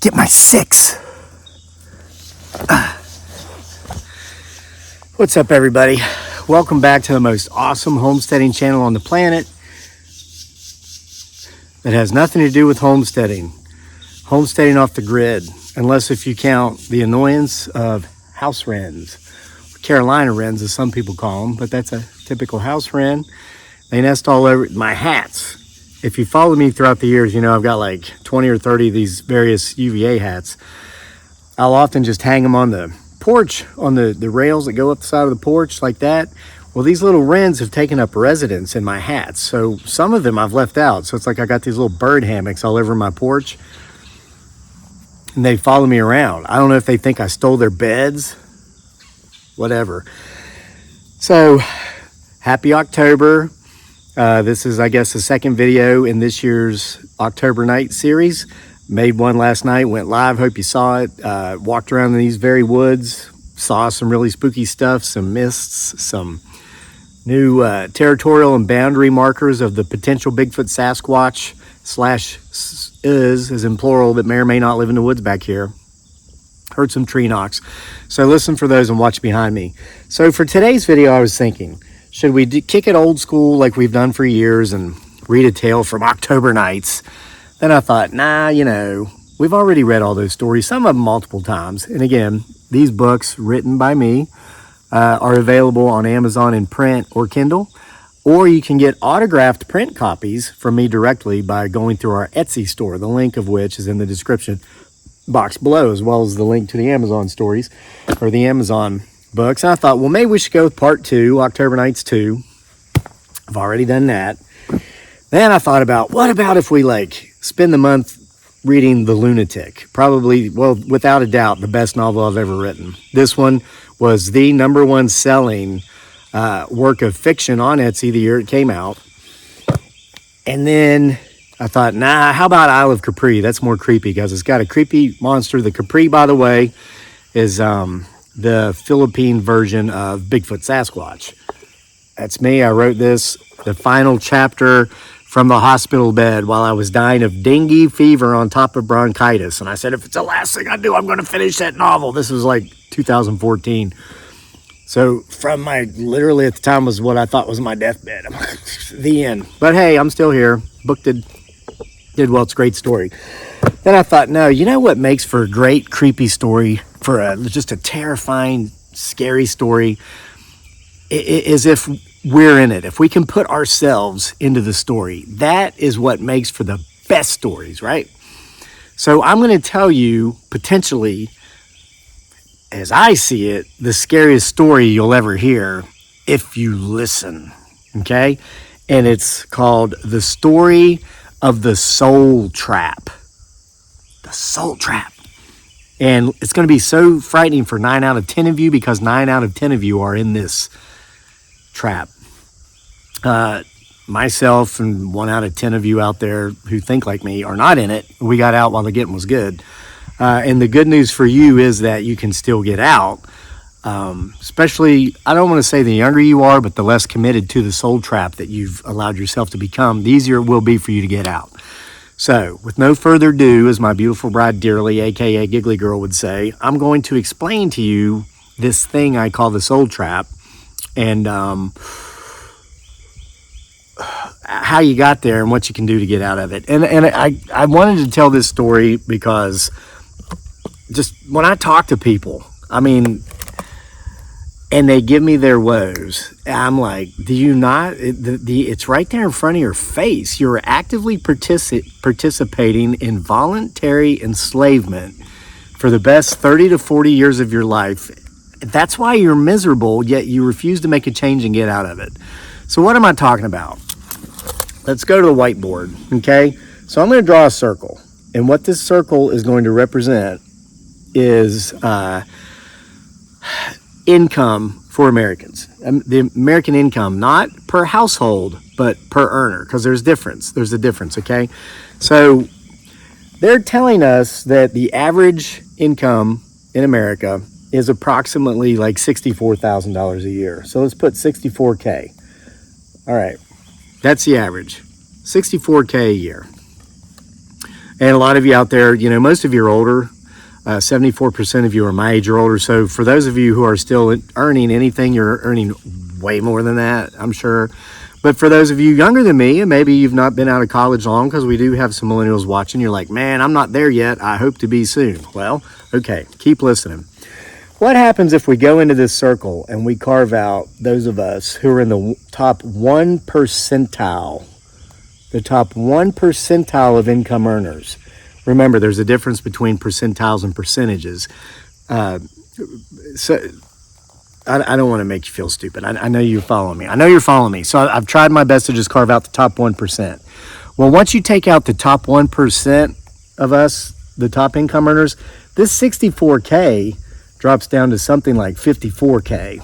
get my 6. What's up, everybody? Welcome back to the most awesome homesteading channel on the planet that has nothing to do with homesteading. Homesteading off the grid, unless if you count the annoyance of house wrens, Carolina wrens as some people call them, but that's a typical house wren. They nest all over my hats. If you follow me throughout the years, you know I've got like 20 or 30 of these various UVA hats. I'll often just hang them on the porch, on the rails that go up the side of the porch like that. Well, these little wrens have taken up residence in my hats. So some of them I've left out. So it's like I got these little bird hammocks all over my porch. And they follow me around. I don't know if they think I stole their beds. Whatever. So, happy October. This is, I guess, the second video in this year's October night series. Made one last night, went live, hope you saw it. Walked around in these very woods, saw some really spooky stuff, some mists, some new territorial and boundary markers of the potential Bigfoot Sasquatch / is in plural, that may or may not live in the woods back here. Heard some tree knocks. So listen for those and watch behind me. So for today's video, I was thinking, should we kick it old school like we've done for years and read a tale from October nights? Then I thought, nah, you know, we've already read all those stories, some of them multiple times. And again, these books written by me are available on Amazon in print or Kindle, or you can get autographed print copies from me directly by going through our Etsy store, the link of which is in the description box below, as well as the link to the Amazon stories or the Amazon books. And I thought, well, maybe we should go with part 2, October Nights 2. I've already done that. Then I thought about, what about if we spend the month reading The Lunatic? Probably, well, without a doubt, the best novel I've ever written. This one was the #1 selling work of fiction on Etsy the year it came out. And then I thought, nah, how about Isle of Capri? That's more creepy because it's got a creepy monster. The Capri, by the way, is the Philippine version of Bigfoot Sasquatch. That's me. I wrote this, the final chapter, from the hospital bed while I was dying of dengue fever on top of bronchitis. And I said, if it's the last thing I do, I'm going to finish that novel. This was like 2014. So from literally at the time was what I thought was my deathbed. The end. But hey, I'm still here. Book did well. It's a great story. Then I thought, no, you know what makes for a great creepy story, for just a terrifying, scary story, is if we're in it. If we can put ourselves into the story, that is what makes for the best stories, right? So I'm going to tell you, potentially, as I see it, the scariest story you'll ever hear if you listen, okay? And it's called The Story of the Soul Trap. The Soul Trap. And it's going to be so frightening for 9 out of 10 of you, because 9 out of 10 of you are in this trap. Myself and 1 out of 10 of you out there who think like me are not in it. We got out while the getting was good. And the good news for you is that you can still get out. Especially, I don't want to say the younger you are, but the less committed to the soul trap that you've allowed yourself to become, the easier it will be for you to get out. So, with no further ado, as my beautiful bride dearly, aka Giggly Girl, would say, I'm going to explain to you this thing I call the soul trap, and how you got there and what you can do to get out of it. And I wanted to tell this story because just when I talk to people, I mean, and they give me their woes, I'm like, do you not? It's right there in front of your face. You're actively participating in voluntary enslavement for the best 30 to 40 years of your life. That's why you're miserable, yet you refuse to make a change and get out of it. So what am I talking about? Let's go to the whiteboard, okay? So I'm going to draw a circle. And what this circle is going to represent is income for Americans. The American income, not per household, but per earner, because there's a difference, okay? So they're telling us that the average income in America is approximately like $64,000 a year. So let's put 64K. All right, that's the average, 64K a year. And a lot of you out there, most of you are older. 74% of you are my age or older. So for those of you who are still earning anything, you're earning way more than that, I'm sure. But for those of you younger than me, and maybe you've not been out of college long, because we do have some millennials watching, you're like, man, I'm not there yet. I hope to be soon. Well, okay, keep listening. What happens if we go into this circle and we carve out those of us who are in the top 1 percentile, the top 1 percentile of income earners? Remember, there's a difference between percentiles and percentages. So I don't want to make you feel stupid. I know you're following me. I know you're following me. So I've tried my best to just carve out the top 1%. Well, once you take out the top 1% of us, the top income earners, this 64K drops down to something like 54K.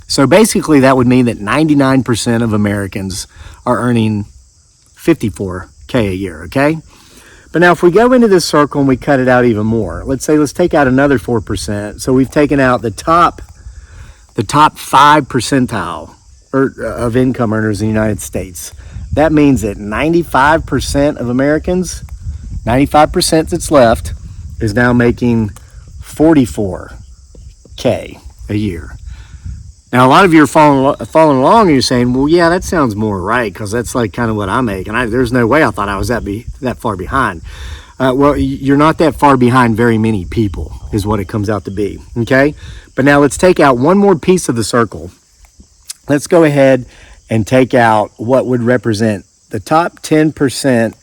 So basically that would mean that 99% of Americans are earning 54K a year, okay? But now if we go into this circle and we cut it out even more, let's take out another 4%. So we've taken out the top 5 percentile of income earners in the United States. That means that 95% of Americans, 95% that's left, is now making 44K a year. Now, a lot of you are following along and you're saying, well, yeah, that sounds more right, because that's like kind of what I make. And there's no way I thought I was that far behind. Well, you're not that far behind very many people, is what it comes out to be, okay? But now let's take out one more piece of the circle. Let's go ahead and take out what would represent the top 10%,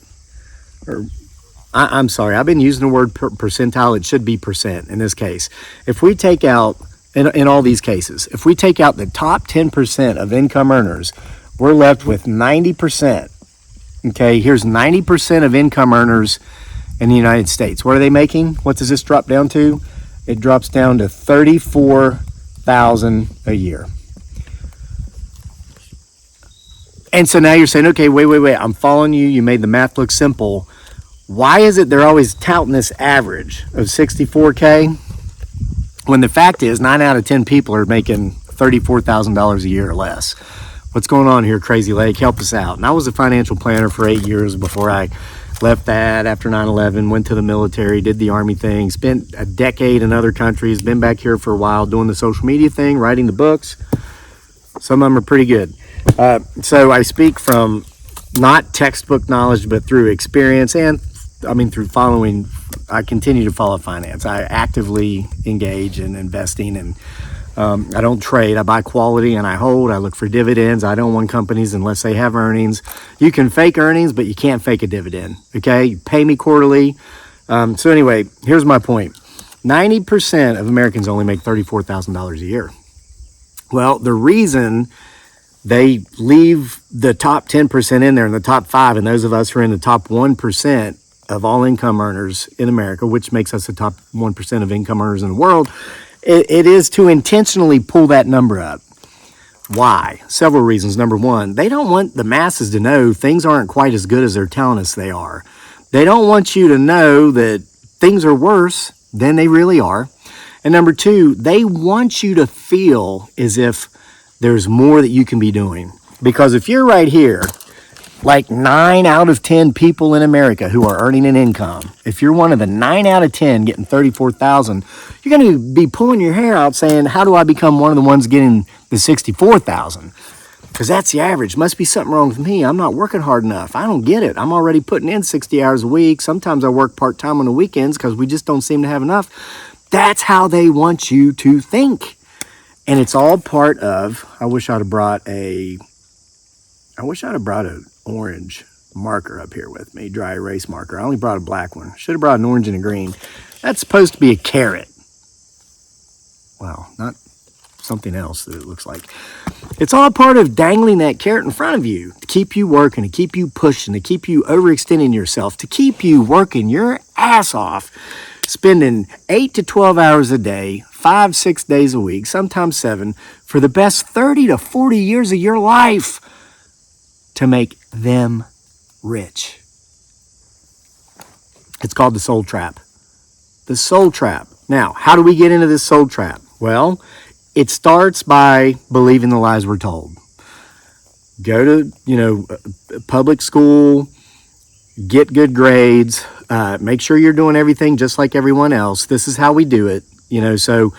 or I'm sorry, I've been using the word percentile. It should be percent in this case. If we take out, in all these cases, if we take out the top 10% of income earners, we're left with 90%. Okay, here's 90% of income earners in the United States. What are they making? What does this drop down to? It drops down to $34,000 a year. And so now you're saying, okay, wait, I'm following you. You made the math look simple. Why is it they're always touting this average of 64K when the fact is 9 out of 10 people are making $34,000 a year or less? What's going on here, Crazy Lake? Help us out. And I was a financial planner for 8 years before I left that after 9/11, went to the military, did the Army thing, spent a decade in other countries, been back here for a while doing the social media thing, writing the books. Some of them are pretty good. So I speak from not textbook knowledge, but through experience and through following. I continue to follow finance. I actively engage in investing, and I don't trade. I buy quality and I hold. I look for dividends. I don't want companies unless they have earnings. You can fake earnings, but you can't fake a dividend. Okay, you pay me quarterly. So anyway, here's my point. 90% of Americans only make $34,000 a year. Well, the reason they leave the top 10% in there and the top 5, and those of us who are in the top 1% of all income earners in America, which makes us the top 1% of income earners in the world, it is to intentionally pull that number up. Why? Several reasons. Number one, they don't want the masses to know things aren't quite as good as they're telling us they are. They don't want you to know that things are worse than they really are. And number two, they want you to feel as if there's more that you can be doing. Because if you're right here, like 9 out of 10 people in America who are earning an income, if you're one of the 9 out of 10 getting $34,000, you're going to be pulling your hair out saying, how do I become one of the ones getting the $64,000? Because that's the average. Must be something wrong with me. I'm not working hard enough. I don't get it. I'm already putting in 60 hours a week. Sometimes I work part-time on the weekends because we just don't seem to have enough. That's how they want you to think. And it's all part of, I wish I'd have brought an orange marker up here with me, dry erase marker. I only brought a black one. Should have brought an orange and a green. That's supposed to be a carrot. Well, not something else that it looks like. It's all part of dangling that carrot in front of you to keep you working, to keep you pushing, to keep you overextending yourself, to keep you working your ass off, spending 8 to 12 hours a day, 5-6 days a week, sometimes 7, for the best 30 to 40 years of your life to make them rich. It's called the soul trap. The soul trap. Now, how do we get into this soul trap? Well, it starts by believing the lies we're told. Go to, public school, get good grades, make sure you're doing everything just like everyone else. This is how we do it, so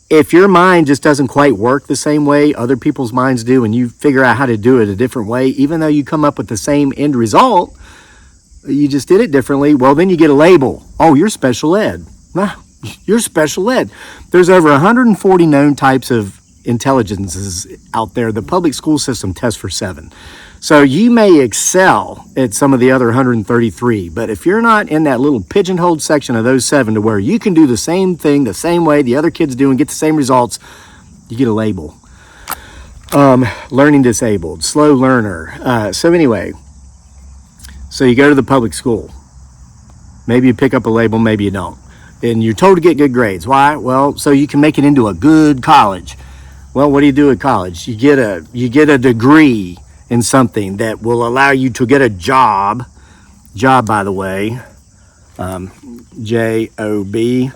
if your mind just doesn't quite work the same way other people's minds do, and you figure out how to do it a different way, even though you come up with the same end result, you just did it differently, well, then you get a label. Oh, you're special ed. Nah, you're special ed. There's over 140 known types of intelligences out there. The public school system tests for 7. So you may excel at some of the other 133, but if you're not in that little pigeonholed section of those 7 to where you can do the same thing the same way the other kids do and get the same results, you get a label. Learning disabled, slow learner. So anyway, so you go to the public school. Maybe you pick up a label, maybe you don't. And you're told to get good grades. Why? Well, so you can make it into a good college. Well, what do you do at college? You get a degree in something that will allow you to get a job. Job, by the way, J-O-B.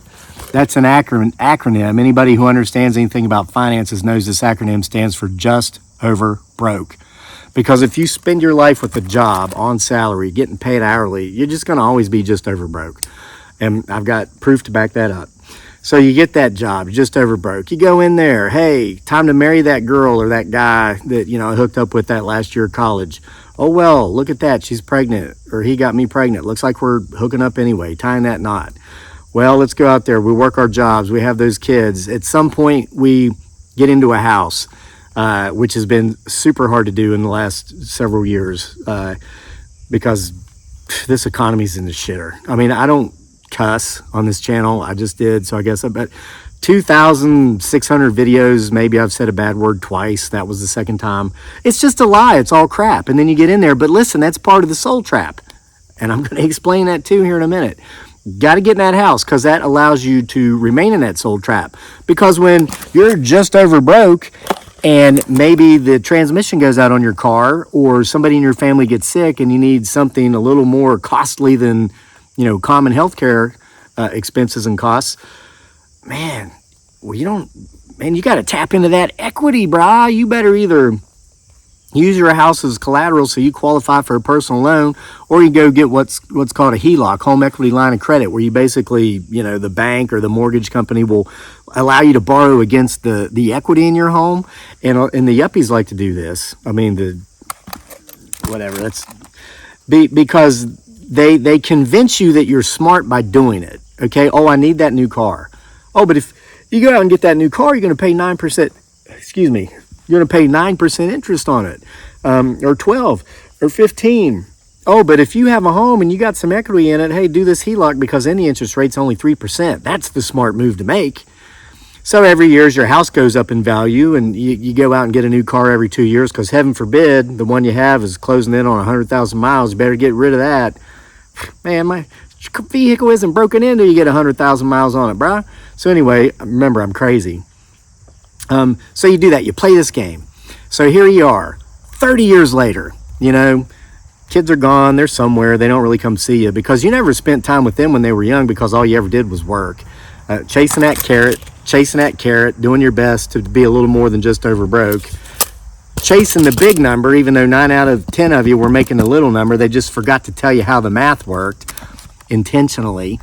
That's an acronym. Anybody who understands anything about finances knows this acronym stands for just over broke. Because if you spend your life with a job on salary, getting paid hourly, you're just going to always be just over broke. And I've got proof to back that up. So you get that job, just over broke. You go in there, hey, time to marry that girl or that guy that, I hooked up with that last year of college. Oh, well, look at that. She's pregnant, or he got me pregnant. Looks like we're hooking up anyway, tying that knot. Well, let's go out there. We work our jobs. We have those kids. At some point, we get into a house, which has been super hard to do in the last several years because this economy's in the shitter. I mean, I don't cuss on this channel. I just did, so I guess about 2,600 videos. Maybe I've said a bad word twice. That was the second time. It's just a lie. It's all crap. And then you get in there. But listen, that's part of the soul trap. And I'm going to explain that too here in a minute. Got to get in that house because that allows you to remain in that soul trap. Because when you're just over broke and maybe the transmission goes out on your car or somebody in your family gets sick and you need something a little more costly than common healthcare expenses and costs, man, you got to tap into that equity, brah. You better either use your house as collateral so you qualify for a personal loan, or you go get what's called a HELOC, home equity line of credit, where you basically, the bank or the mortgage company will allow you to borrow against the equity in your home. And the yuppies like to do this. I mean, because they convince you that you're smart by doing it. Okay. Oh, I need that new car. Oh, but if you go out and get that new car, you're going to pay 9%. Excuse me. You're going to pay 9% interest on it, or 12, or 15. Oh, but if you have a home and you got some equity in it, hey, do this HELOC because any interest rate's only 3%. That's the smart move to make. So every year as your house goes up in value and you go out and get a new car every 2 years because heaven forbid the one you have is closing in on 100,000 miles. You better get rid of that. Man, my vehicle isn't broken into. You get 100,000 miles on it, bruh. So anyway, remember, I'm crazy. So you do that. You play this game. So here you are, 30 years later. Kids are gone. They're somewhere. They don't really come see you because you never spent time with them when they were young because all you ever did was work. Chasing that carrot, doing your best to be a little more than just over broke. Chasing the big number, even though 9 out of 10 of you were making the little number. They just forgot to tell you how the math worked intentionally.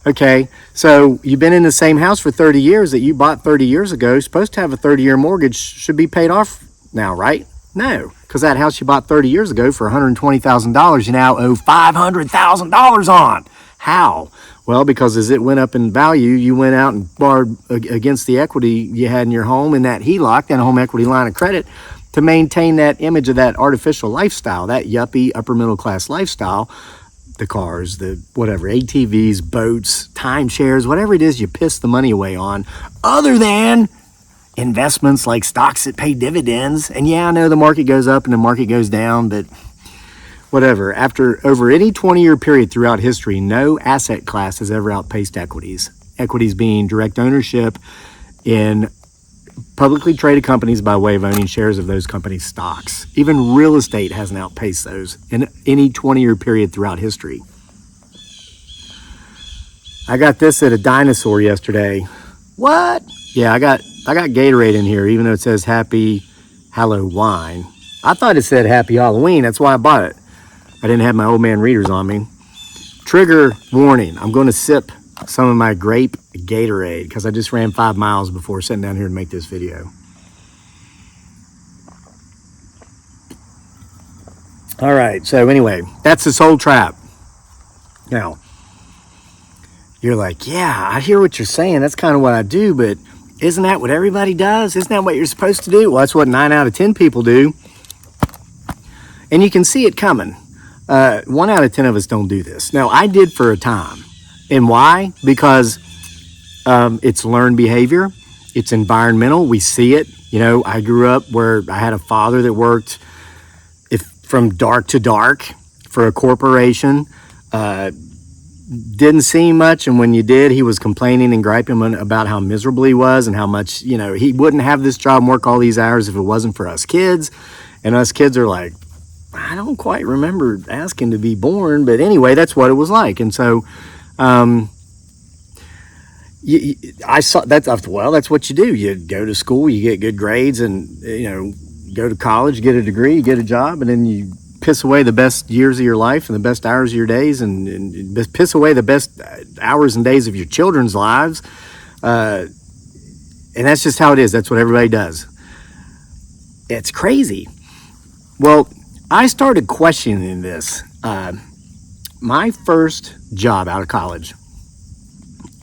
Okay, so you've been in the same house for 30 years that you bought 30 years ago. You're supposed to have a 30-year mortgage, should be paid off now, right? No, because that house you bought 30 years ago for $120,000, you now owe $500,000 on. How? Well, because as it went up in value, you went out and borrowed against the equity you had in your home in that HELOC, that home equity line of credit, to maintain that image of that artificial lifestyle, that yuppie upper middle class lifestyle. The cars, the whatever, ATVs, boats, timeshares, whatever it is you piss the money away on, other than investments like stocks that pay dividends. And yeah, I know the market goes up and the market goes down, but whatever. Over any 20-year period throughout history, no asset class has ever outpaced equities. Equities being direct ownership in publicly traded companies by way of owning shares of those companies' stocks. Even real estate hasn't outpaced those in any 20-year period throughout history. I got this at a dinosaur yesterday. What? Yeah, I got Gatorade in here, even though it says Happy Halloween. I thought it said Happy Halloween. That's why I bought it. I didn't have my old man readers on me. Trigger warning, I'm going to sip some of my grape Gatorade because I just ran 5 miles before sitting down here to make this video. All right, so anyway, that's the soul trap. Now, you're like, yeah, I hear what you're saying. That's kind of what I do, but isn't that what everybody does? Isn't that what you're supposed to do? Well, that's what 9 out of 10 people do. And you can see it coming. 1 out of 10 of us don't do this. Now, I did for a time. And why? Because it's learned behavior. It's environmental. We see it. You know, I grew up where I had a father that worked from dark to dark for a corporation. Didn't see much, and when you did, he was complaining and griping about how miserable he was and how much, you know, he wouldn't have this job and work all these hours if it wasn't for us kids. And us kids are like, I don't quite remember asking to be born, but anyway, that's what it was like. And so I saw that. Well, that's what you do. You go to school, you get good grades, and you know, go to college, get a degree, get a job, and then you piss away the best years of your life and the best hours of your days, and piss away the best hours and days of your children's lives. And that's just how it is. That's what everybody does. It's crazy. Well, I started questioning this. My first job out of college,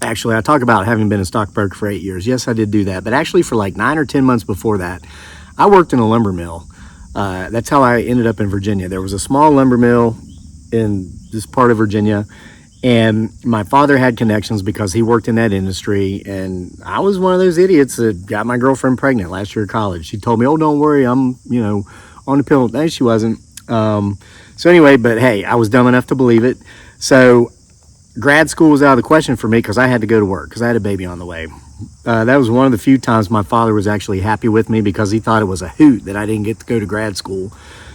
actually, I talk about having been a stockbroker for 8 years. Yes, I did do that. But actually, for like 9 or 10 months before that, I worked in a lumber mill. That's how I ended up in Virginia. There was a small lumber mill in this part of Virginia, and my father had connections because he worked in that industry, and I was one of those idiots that got my girlfriend pregnant last year of college. She told me, oh, don't worry, I'm, you know, on the pill. No, she wasn't. So anyway, but hey, I was dumb enough to believe it. So grad school was out of the question for me because I had to go to work because I had a baby on the way. That was one of the few times my father was actually happy with me because he thought it was a hoot that I didn't get to go to grad school.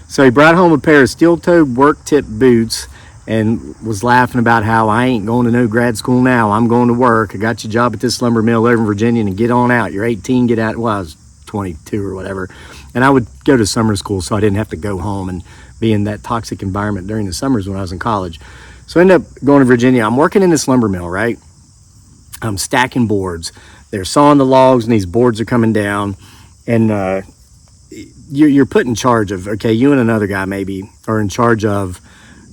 So he brought home a pair of steel-toed work-tip boots and was laughing about how I ain't going to no grad school now. I'm going to work. I got you a job at this lumber mill over in Virginia, and get on out. You're 18, get out. Well, I was 22 or whatever. And I would go to summer school so I didn't have to go home and be in that toxic environment during the summers when I was in college. So I ended up going to Virginia. I'm working in this lumber mill, right? I'm stacking boards. They're sawing the logs, and these boards are coming down. And you're put in charge of, okay, you and another guy maybe are in charge of,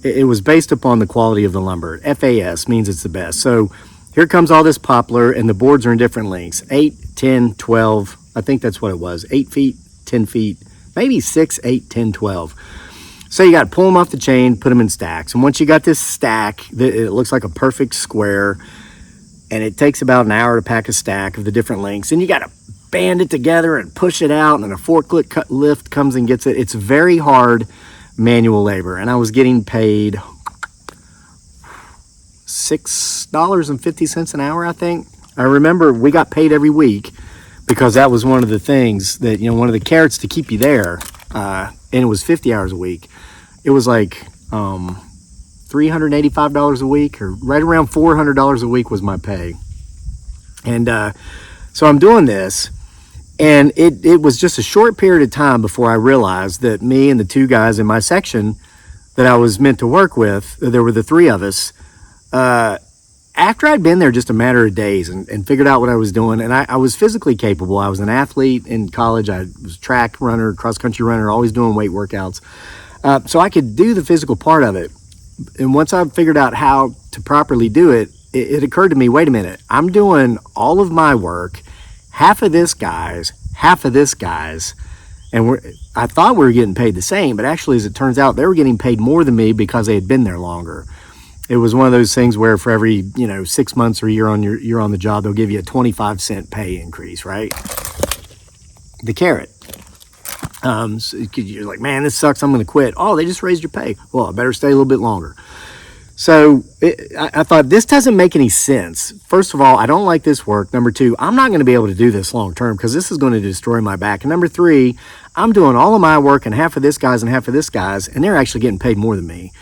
it was based upon the quality of the lumber. FAS means it's the best. So here comes all this poplar, and the boards are in different lengths, 8, 10, 12. I think that's what it was, 8 feet, 10 feet, maybe 6, 8, 10, 12. So you got to pull them off the chain, put them in stacks. And once you got this stack, it looks like a perfect square, and it takes about an hour to pack a stack of the different lengths. And you got to band it together and push it out, and then a forklift lift comes and gets it. It's very hard manual labor. And I was getting paid $6.50 an hour, I think. I remember we got paid every week because that was one of the things that, you know, one of the carrots to keep you there. And it was 50 hours a week. It was like $385 a week, or right around $400 a week was my pay. And so I'm doing this, and it was just a short period of time before I realized that me and the 2 guys in my section that I was meant to work with, there were the 3 of us, after I'd been there just a matter of days and figured out what I was doing, and I was physically capable. I was an athlete in college. I was a track runner, cross-country runner, always doing weight workouts. So I could do the physical part of it. And once I figured out how to properly do it, it occurred to me, wait a minute, I'm doing all of my work, half of this guy's, and I thought we were getting paid the same, but actually, as it turns out, they were getting paid more than me because they had been there longer. It was one of those things where for every, 6 months or a year you're on the job, they'll give you a 25-cent pay increase, right? The carrot. So you're like, man, this sucks, I'm going to quit. Oh, they just raised your pay. Well, I better stay a little bit longer. So I thought, this doesn't make any sense. First of all, I don't like this work. Number 2, I'm not going to be able to do this long term because this is going to destroy my back. And number 3, I'm doing all of my work and half of this guy's and half of this guy's, and they're actually getting paid more than me.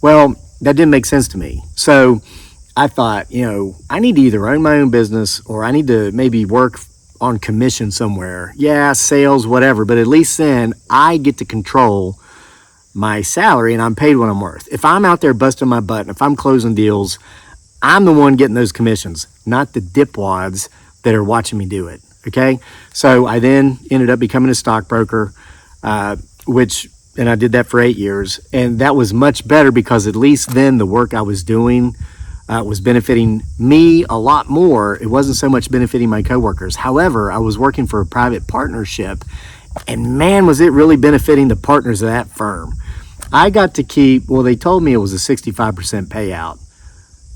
Well, that didn't make sense to me. So I thought, I need to either own my own business or I need to maybe work on commission somewhere. Yeah, sales, whatever. But at least then I get to control my salary, and I'm paid what I'm worth. If I'm out there busting my butt, and if I'm closing deals, I'm the one getting those commissions, not the dipwads that are watching me do it. Okay, so I then ended up becoming a stockbroker, and I did that for 8 years, and that was much better because at least then the work I was doing was benefiting me a lot more. It wasn't so much benefiting my coworkers. However, I was working for a private partnership, and man, was it really benefiting the partners of that firm. I got to keep, well, they told me it was a 65% payout.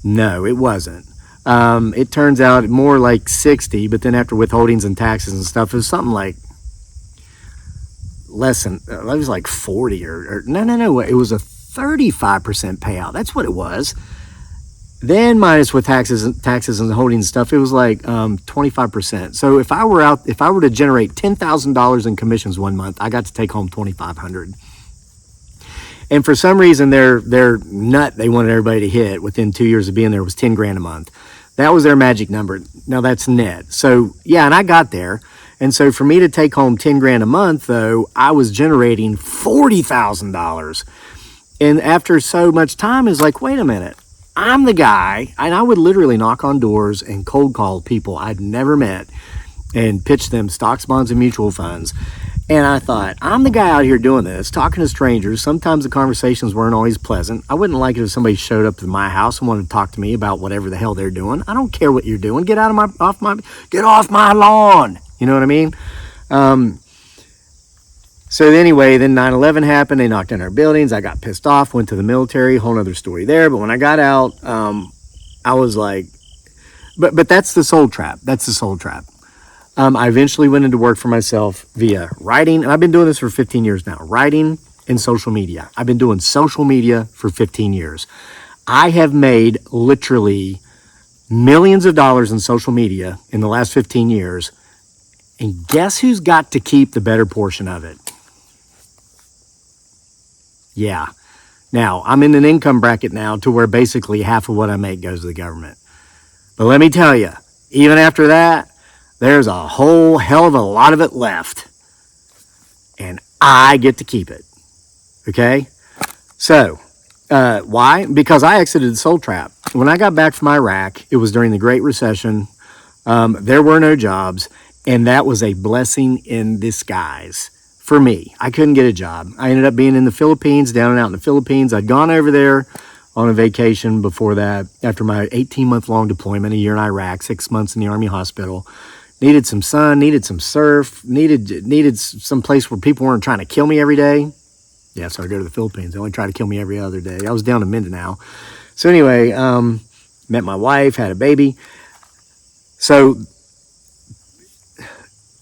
No, it wasn't. It turns out more like 60, but then after withholdings and taxes and stuff, it was something like less than, it was like 40 or no, it was a 35% payout. That's what it was. Then minus with taxes and holding stuff, it was like 25%. So if I were to generate $10,000 in commissions one month, I got to take home $2,500. And for some reason, their nut they wanted everybody to hit within 2 years of being there was 10 grand a month. That was their magic number. Now that's net. So yeah, and I got there. And so for me to take home 10 grand a month, though, I was generating $40,000. And after so much time, it's like, wait a minute. I'm the guy, and I would literally knock on doors and cold call people I'd never met and pitch them stocks, bonds, and mutual funds. And I thought, I'm the guy out here doing this, talking to strangers. Sometimes the conversations weren't always pleasant. I wouldn't like it if somebody showed up to my house and wanted to talk to me about whatever the hell they're doing. I don't care what you're doing. Get off my lawn. You know what I mean? So anyway, then 9/11 happened. They knocked down our buildings. I got pissed off, went to the military, whole other story there. But when I got out, I was like, but that's the soul trap. That's the soul trap. I eventually went into work for myself via writing. And I've been doing this for 15 years now, writing and social media. I've been doing social media for 15 years. I have made literally millions of dollars in social media in the last 15 years. And guess who's got to keep the better portion of it? Yeah. Now, I'm in an income bracket now to where basically half of what I make goes to the government. But let me tell you, even after that, there's a whole hell of a lot of it left. And I get to keep it. Okay? So, why? Because I exited the soul trap. When I got back from Iraq, it was during the Great Recession. There were no jobs. And that was a blessing in disguise for me. I couldn't get a job. I ended up being in the Philippines, down and out in the Philippines. I'd gone over there on a vacation before that, after my 18-month-long deployment, a year in Iraq, 6 months in the Army hospital. Needed some sun, needed some surf, needed some place where people weren't trying to kill me every day. Yeah, so I go to the Philippines. They only try to kill me every other day. I was down in Mindanao. So anyway, met my wife, had a baby. So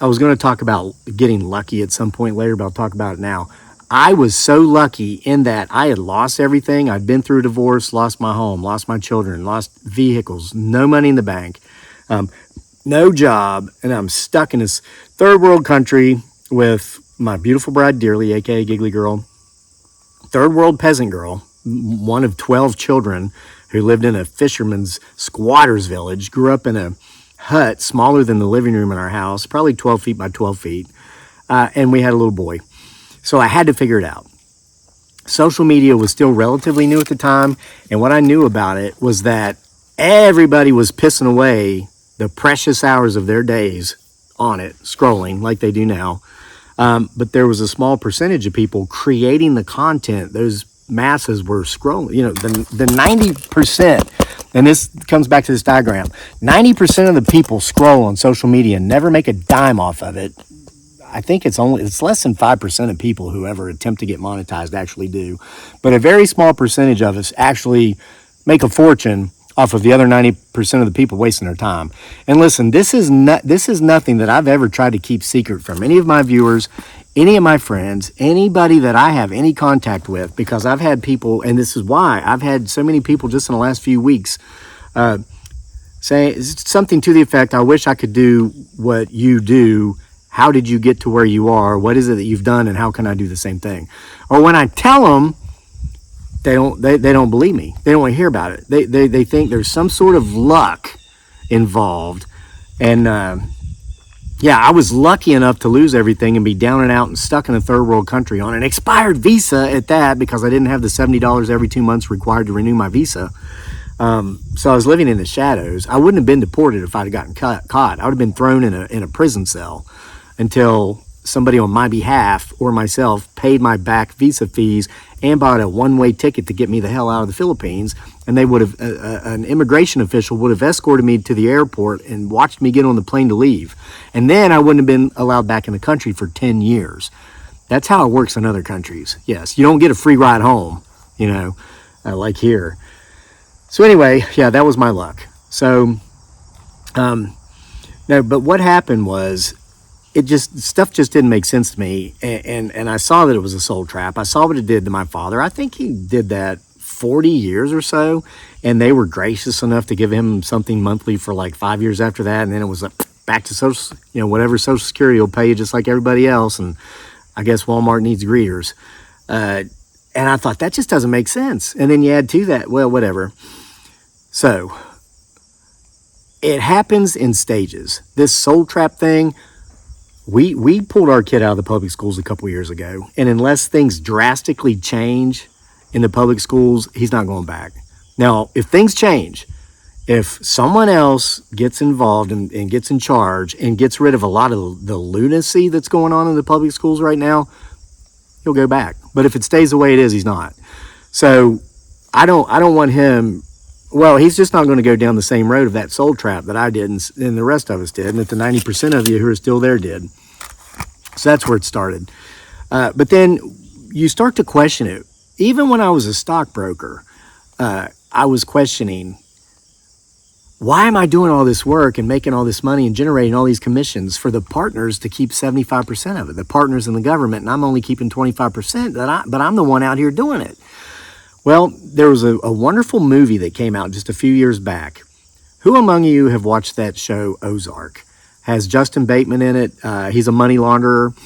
I was going to talk about getting lucky at some point later, but I'll talk about it now. I was so lucky in that I had lost everything. I'd been through a divorce, lost my home, lost my children, lost vehicles, no money in the bank, no job, and I'm stuck in this third world country with my beautiful bride, Dearly, aka Giggly Girl, third world peasant girl, one of 12 children who lived in a fisherman's squatter's village, grew up in a hut smaller than the living room in our house, probably 12 feet by 12 feet, and we had a little boy. So I had to figure it out. Social media was still relatively new at the time, and what I knew about it was that everybody was pissing away the precious hours of their days on it, scrolling like they do now. But there was a small percentage of people creating the content. Those masses were scrolling. You know, the 90%, and this comes back to this diagram, 90% of the people scroll on social media and never make a dime off of it. I think it's less than 5% of people who ever attempt to get monetized actually do. But a very small percentage of us actually make a fortune off of the other 90% of the people wasting their time. And listen, this is nothing that I've ever tried to keep secret from any of my viewers, any of my friends, anybody that I have any contact with, because I've had people, and this is why I've had so many people just in the last few weeks say something to the effect, I wish I could do what you do. How did you get to where you are? What is it that you've done, and how can I do the same thing? Or when I tell them, they don't believe me. They don't want to hear about it. They think there's some sort of luck involved, and Yeah, I was lucky enough to lose everything and be down and out and stuck in a third world country on an expired visa at that, because I didn't have the $70 every 2 months required to renew my visa. So I was living in the shadows. I wouldn't have been deported if I'd have gotten caught. I would have been thrown in a prison cell until somebody on my behalf or myself paid my back visa fees and bought a one-way ticket to get me the hell out of the Philippines. And they would have, an immigration official would have escorted me to the airport and watched me get on the plane to leave. And then I wouldn't have been allowed back in the country for 10 years. That's how it works in other countries. Yes, you don't get a free ride home, like here. So anyway, yeah, that was my luck. So, no, but what happened was, stuff just didn't make sense to me. And I saw that it was a soul trap. I saw what it did to my father. I think he did that 40 years or so. And they were gracious enough to give him something monthly for like 5 years after that. And then it was like back to social, whatever Social Security will pay you just like everybody else. And I guess Walmart needs greeters. And I thought, that just doesn't make sense. And then you add to that, well, whatever. So it happens in stages. This soul trap thing, we pulled our kid out of the public schools a couple years ago. And unless things drastically change in the public schools, he's not going back. Now, if things change, if someone else gets involved and gets in charge and gets rid of a lot of the lunacy that's going on in the public schools right now, he'll go back. But if it stays the way it is, he's not. So I don't want him. Well, he's just not going to go down the same road of that soul trap that I did and the rest of us did, and that the 90% of you who are still there did. So that's where it started. But then you start to question it. Even when I was a stockbroker, I was questioning, why am I doing all this work and making all this money and generating all these commissions for the partners to keep 75% of it, the partners in the government, and I'm only keeping 25%, but I'm the one out here doing it. Well, there was a wonderful movie that came out just a few years back. Who among you have watched that show, Ozark? Has Justin Bateman in it. He's a money launderer.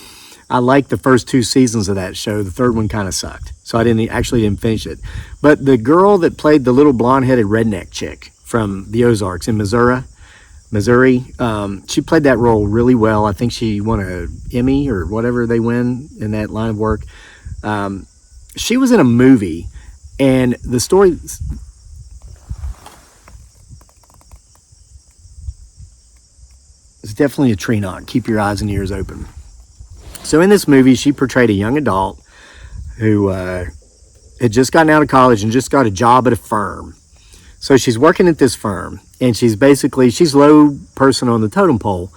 I liked the first 2 seasons of that show. The third one kind of sucked, so I didn't finish it. But the girl that played the little blonde-headed redneck chick from the Ozarks in Missouri, she played that role really well. I think she won an Emmy or whatever they win in that line of work. She was in a movie. And the story, it's definitely a tree knock. Keep your eyes and ears open. So in this movie, she portrayed a young adult who had just gotten out of college and just got a job at a firm. So she's working at this firm, and she's low person on the totem pole.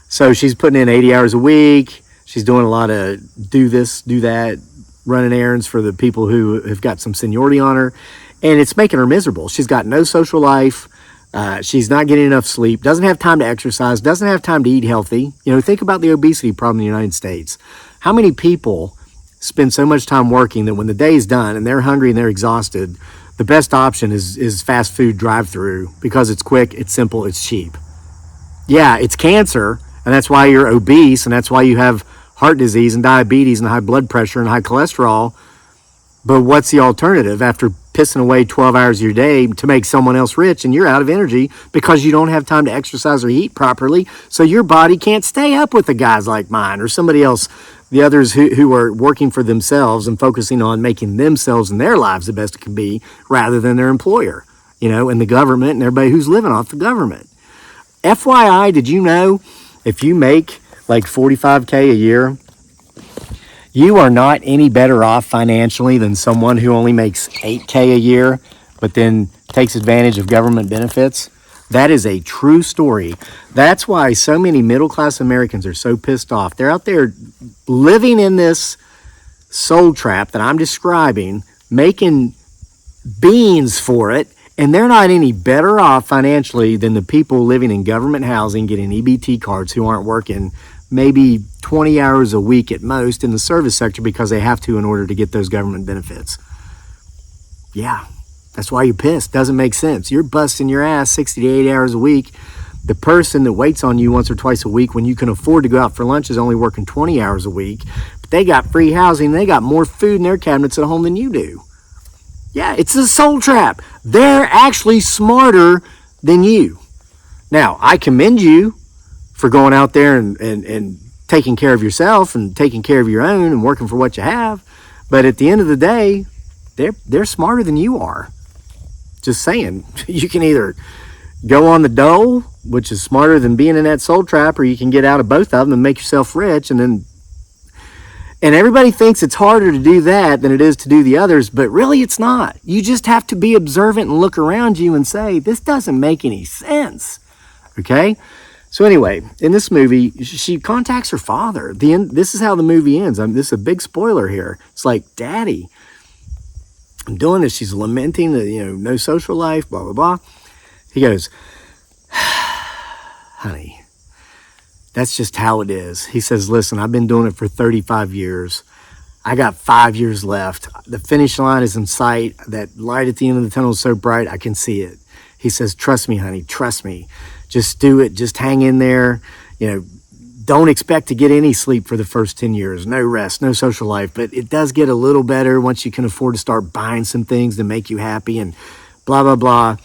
So she's putting in 80 hours a week. She's doing a lot of do this, do that, running errands for the people who have got some seniority on her, and it's making her miserable. She's got no social life. She's not getting enough sleep, doesn't have time to exercise, doesn't have time to eat healthy. Think about the obesity problem in the United States. How many people spend so much time working that when the day is done and they're hungry and they're exhausted, the best option is fast food drive-through, because it's quick, it's simple, it's cheap. Yeah, it's cancer, and that's why you're obese, and that's why you have heart disease and diabetes and high blood pressure and high cholesterol. But what's the alternative after pissing away 12 hours of your day to make someone else rich, and you're out of energy because you don't have time to exercise or eat properly, so your body can't stay up with the guys like mine or somebody else, the others who are working for themselves and focusing on making themselves and their lives the best it can be, rather than their employer, and the government and everybody who's living off the government. FYI, did you know if you make like $45K a year, you are not any better off financially than someone who only makes $8K a year, but then takes advantage of government benefits? That is a true story. That's why so many middle-class Americans are so pissed off. They're out there living in this soul trap that I'm describing, making beans for it, and they're not any better off financially than the people living in government housing, getting EBT cards, who aren't working maybe 20 hours a week at most in the service sector because they have to in order to get those government benefits. Yeah, that's why you're pissed. Doesn't make sense. You're busting your ass 60 to 80 hours a week. The person that waits on you once or twice a week when you can afford to go out for lunch is only working 20 hours a week. But they got free housing. They got more food in their cabinets at home than you do. Yeah, it's a soul trap. They're actually smarter than you. Now, I commend you for going out there and taking care of yourself and taking care of your own and working for what you have. But at the end of the day, they're smarter than you are. Just saying. You can either go on the dole, which is smarter than being in that soul trap, or you can get out of both of them and make yourself rich. And everybody thinks it's harder to do that than it is to do the others, but really it's not. You just have to be observant and look around you and say, this doesn't make any sense. Okay? So anyway, in this movie, she contacts her father. This is how the movie ends. This is a big spoiler here. It's like, Daddy, I'm doing this. She's lamenting that, no social life, blah, blah, blah. He goes, honey, that's just how it is. He says, listen, I've been doing it for 35 years. I got 5 years left. The finish line is in sight. That light at the end of the tunnel is so bright, I can see it. He says, trust me, honey, trust me. Just do it. Just hang in there. Don't expect to get any sleep for the first 10 years. No rest, no social life. But it does get a little better once you can afford to start buying some things to make you happy and blah, blah, blah.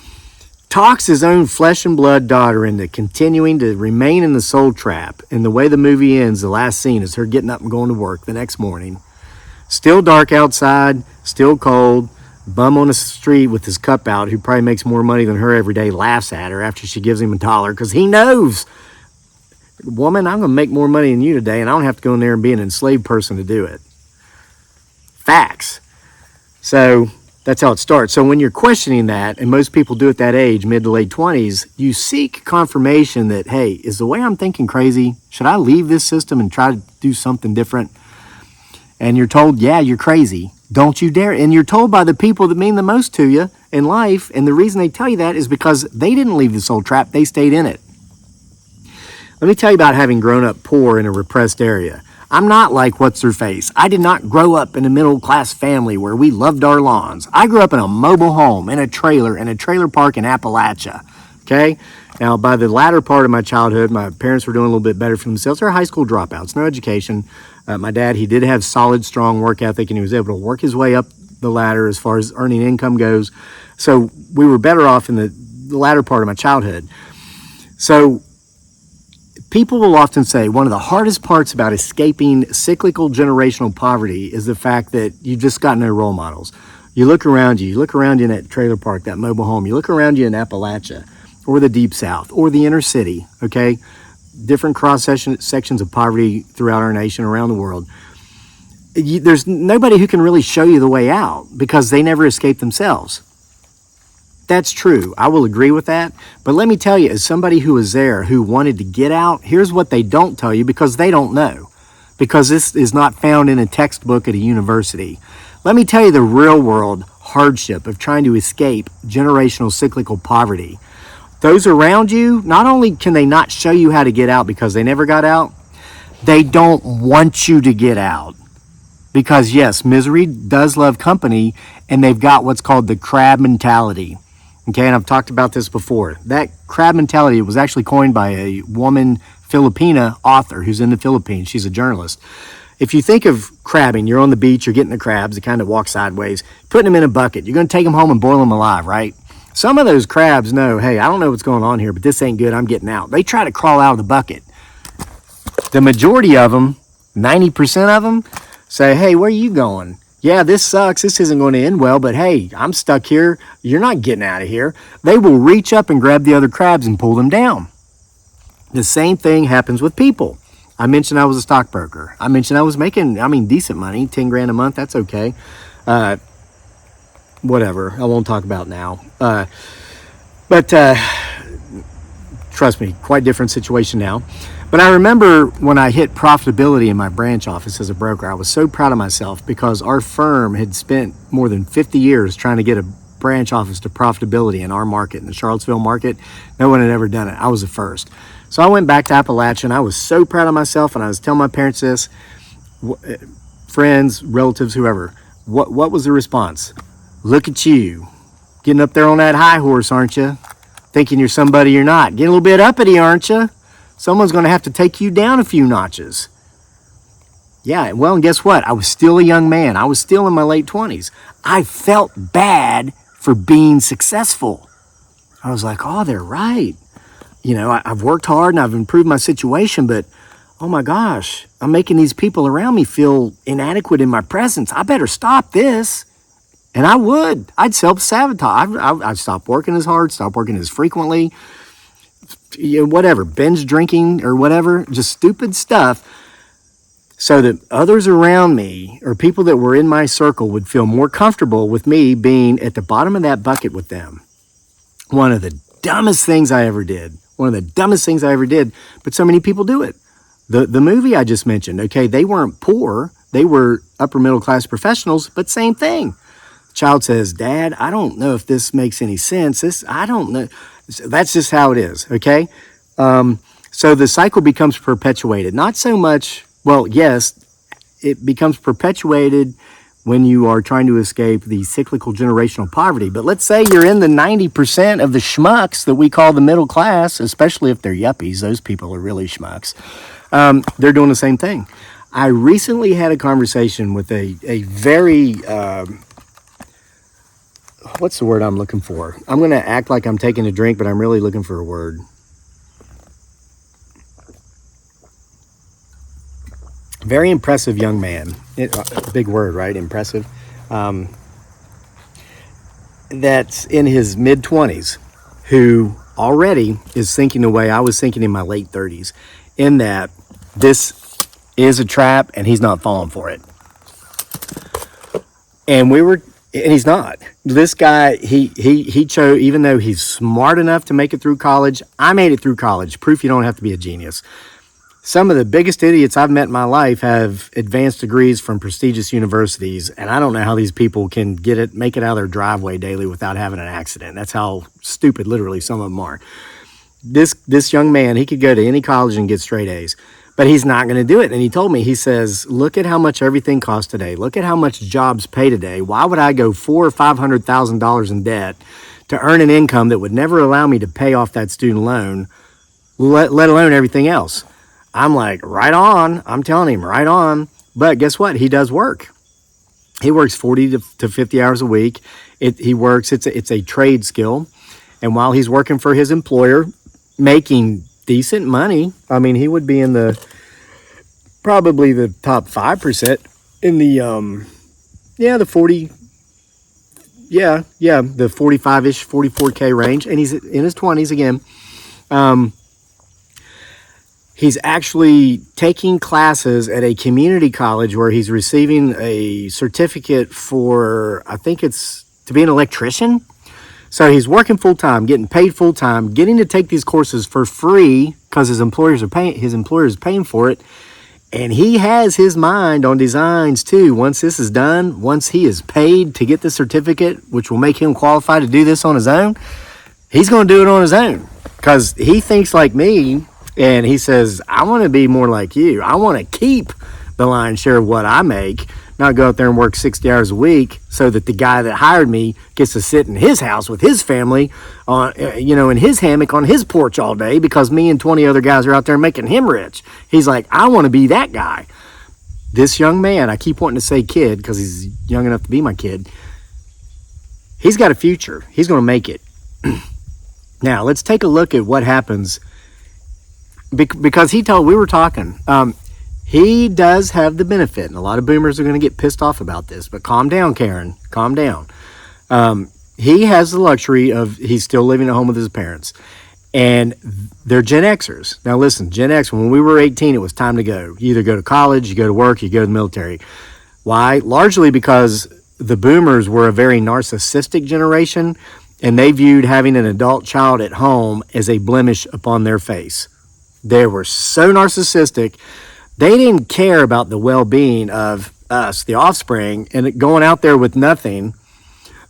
Talks his own flesh and blood daughter into continuing to remain in the soul trap. And the way the movie ends, the last scene is her getting up and going to work the next morning. Still dark outside, still cold. Bum on the street with his cup out, who probably makes more money than her every day, laughs at her after she gives him $1 because he knows, woman, I'm going to make more money than you today, and I don't have to go in there and be an enslaved person to do it. Facts. So that's how it starts. So when you're questioning that, and most people do at that age, mid to late 20s, you seek confirmation that, hey, is the way I'm thinking crazy? Should I leave this system and try to do something different? And you're told, yeah, you're crazy. Don't you dare. And you're told by the people that mean the most to you in life. And the reason they tell you that is because they didn't leave the soul trap. They stayed in it. Let me tell you about having grown up poor in a repressed area. I'm not like what's-her-face. I did not grow up in a middle-class family where we loved our lawns. I grew up in a mobile home, in a trailer park in Appalachia. Okay? Now, by the latter part of my childhood, my parents were doing a little bit better for themselves. They're high school dropouts, no education. My dad, he did have solid, strong work ethic, and he was able to work his way up the ladder as far as earning income goes. So we were better off in the latter part of my childhood. So people will often say one of the hardest parts about escaping cyclical generational poverty is the fact that you've just got no role models. You look around you in that trailer park, that mobile home. You look around you in Appalachia or the Deep South or the inner city, okay? Different sections of poverty throughout our nation, around the world. There's nobody who can really show you the way out because they never escape themselves. That's true. I will agree with that. But let me tell you, as somebody who was there, who wanted to get out, here's what they don't tell you because they don't know. Because this is not found in a textbook at a university. Let me tell you the real world hardship of trying to escape generational cyclical poverty. Those around you, not only can they not show you how to get out because they never got out, they don't want you to get out. Because yes, misery does love company, and they've got what's called the crab mentality. Okay, and I've talked about this before. That crab mentality was actually coined by a woman, Filipina author who's in the Philippines. She's a journalist. If you think of crabbing, you're on the beach, you're getting the crabs, they kind of walk sideways, putting them in a bucket. You're going to take them home and boil them alive, right? Some of those crabs know, hey, I don't know what's going on here, but this ain't good. I'm getting out. They try to crawl out of the bucket. The majority of them, 90% of them, say, hey, where are you going? Yeah, this sucks. This isn't going to end well, but hey, I'm stuck here. You're not getting out of here. They will reach up and grab the other crabs and pull them down. The same thing happens with people. I mentioned I was a stockbroker. I mentioned I was making, decent money, 10 grand a month. That's okay. Whatever. I won't talk about now. But trust me, quite different situation now. But I remember when I hit profitability in my branch office as a broker, I was so proud of myself because our firm had spent more than 50 years trying to get a branch office to profitability in our market, in the Charlottesville market. No one had ever done it. I was the first. So I went back to Appalachia, and I was so proud of myself, and I was telling my parents this, friends, relatives, whoever. What was the response? Look at you, getting up there on that high horse, aren't you? Thinking you're somebody you're not. Getting a little bit uppity, aren't you? Someone's going to have to take you down a few notches. Yeah, well, and guess what? I was still a young man. I was still in my late 20s. I felt bad for being successful. I was like, oh, they're right. I've worked hard and I've improved my situation, but oh my gosh, I'm making these people around me feel inadequate in my presence. I better stop this. And I'd self-sabotage. I'd stop working as hard, stop working as frequently, whatever, binge drinking or whatever, just stupid stuff, so that others around me or people that were in my circle would feel more comfortable with me being at the bottom of that bucket with them. One of the dumbest things I ever did. But so many people do it. The movie I just mentioned, okay, they weren't poor. They were upper middle class professionals, but same thing. Child says, Dad, I don't know if this makes any sense. I don't know. That's just how it is, okay? So the cycle becomes perpetuated. Not so much, well, yes, it becomes perpetuated when you are trying to escape the cyclical generational poverty. But let's say you're in the 90% of the schmucks that we call the middle class, especially if they're yuppies. Those people are really schmucks. They're doing the same thing. I recently had a conversation with a very... what's the word I'm looking for? I'm going to act like I'm taking a drink, but I'm really looking for a word. Very impressive young man. Big word, right? Impressive. That's in his mid-20s, who already is thinking the way I was thinking in my late 30s, in that this is a trap and he's not falling for it. And he's not. This guy, he chose, even though he's smart enough to make it through college, I made it through college. Proof you don't have to be a genius. Some of the biggest idiots I've met in my life have advanced degrees from prestigious universities, and I don't know how these people can make it out of their driveway daily without having an accident. That's how stupid, literally, some of them are. This young man, he could go to any college and get straight A's. But he's not going to do it. And he told me, he says, look at how much everything costs today. Look at how much jobs pay today. Why would I go $400,000 or $500,000 in debt to earn an income that would never allow me to pay off that student loan, let alone everything else? I'm like, right on. I'm telling him, right on. But guess what? He does work. He works 40 to 50 hours a week. It's a trade skill. And while he's working for his employer, making decent money. I mean, he would be in probably the top 5% in the 45-ish, 44K range. And he's in his 20s again. He's actually taking classes at a community college where he's receiving a certificate for, I think it's to be an electrician. So he's working full-time, getting paid full-time, getting to take these courses for free because his employer is paying for it. And he has his mind on designs too. Once this is done, once he is paid to get the certificate, which will make him qualified to do this on his own, he's going to do it on his own because he thinks like me. And he says, I want to be more like you. I want to keep the lion's share of what I make, not go out there and work 60 hours a week so that the guy that hired me gets to sit in his house with his family, in his hammock on his porch all day because me and 20 other guys are out there making him rich. He's like, I want to be that guy. This young man, I keep wanting to say kid because he's young enough to be my kid. He's got a future. He's going to make it. Now, let's take a look at what happens because we were talking. He does have the benefit, and a lot of boomers are going to get pissed off about this, but calm down, Karen. Calm down. He has the luxury of, he's still living at home with his parents, and they're Gen Xers. Now listen, Gen X, when we were 18, it was time to go. You either go to college, you go to work, you go to the military. Why? Largely because the boomers were a very narcissistic generation, and they viewed having an adult child at home as a blemish upon their face. They were so narcissistic. They didn't care about the well-being of us, the offspring, and going out there with nothing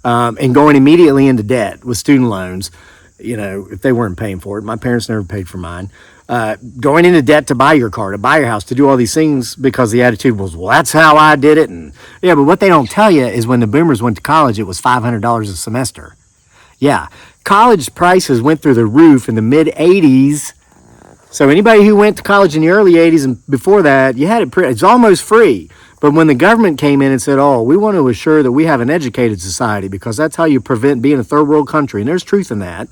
and going immediately into debt with student loans, if they weren't paying for it. My parents never paid for mine. Going into debt to buy your car, to buy your house, to do all these things because the attitude was, well, that's how I did it. And yeah, but what they don't tell you is when the boomers went to college, it was $500 a semester. Yeah, college prices went through the roof in the mid-'80s. So anybody who went to college in the early 80s and before that, you had it's almost free. But when the government came in and said, we want to assure that we have an educated society because that's how you prevent being a third world country. And there's truth in that.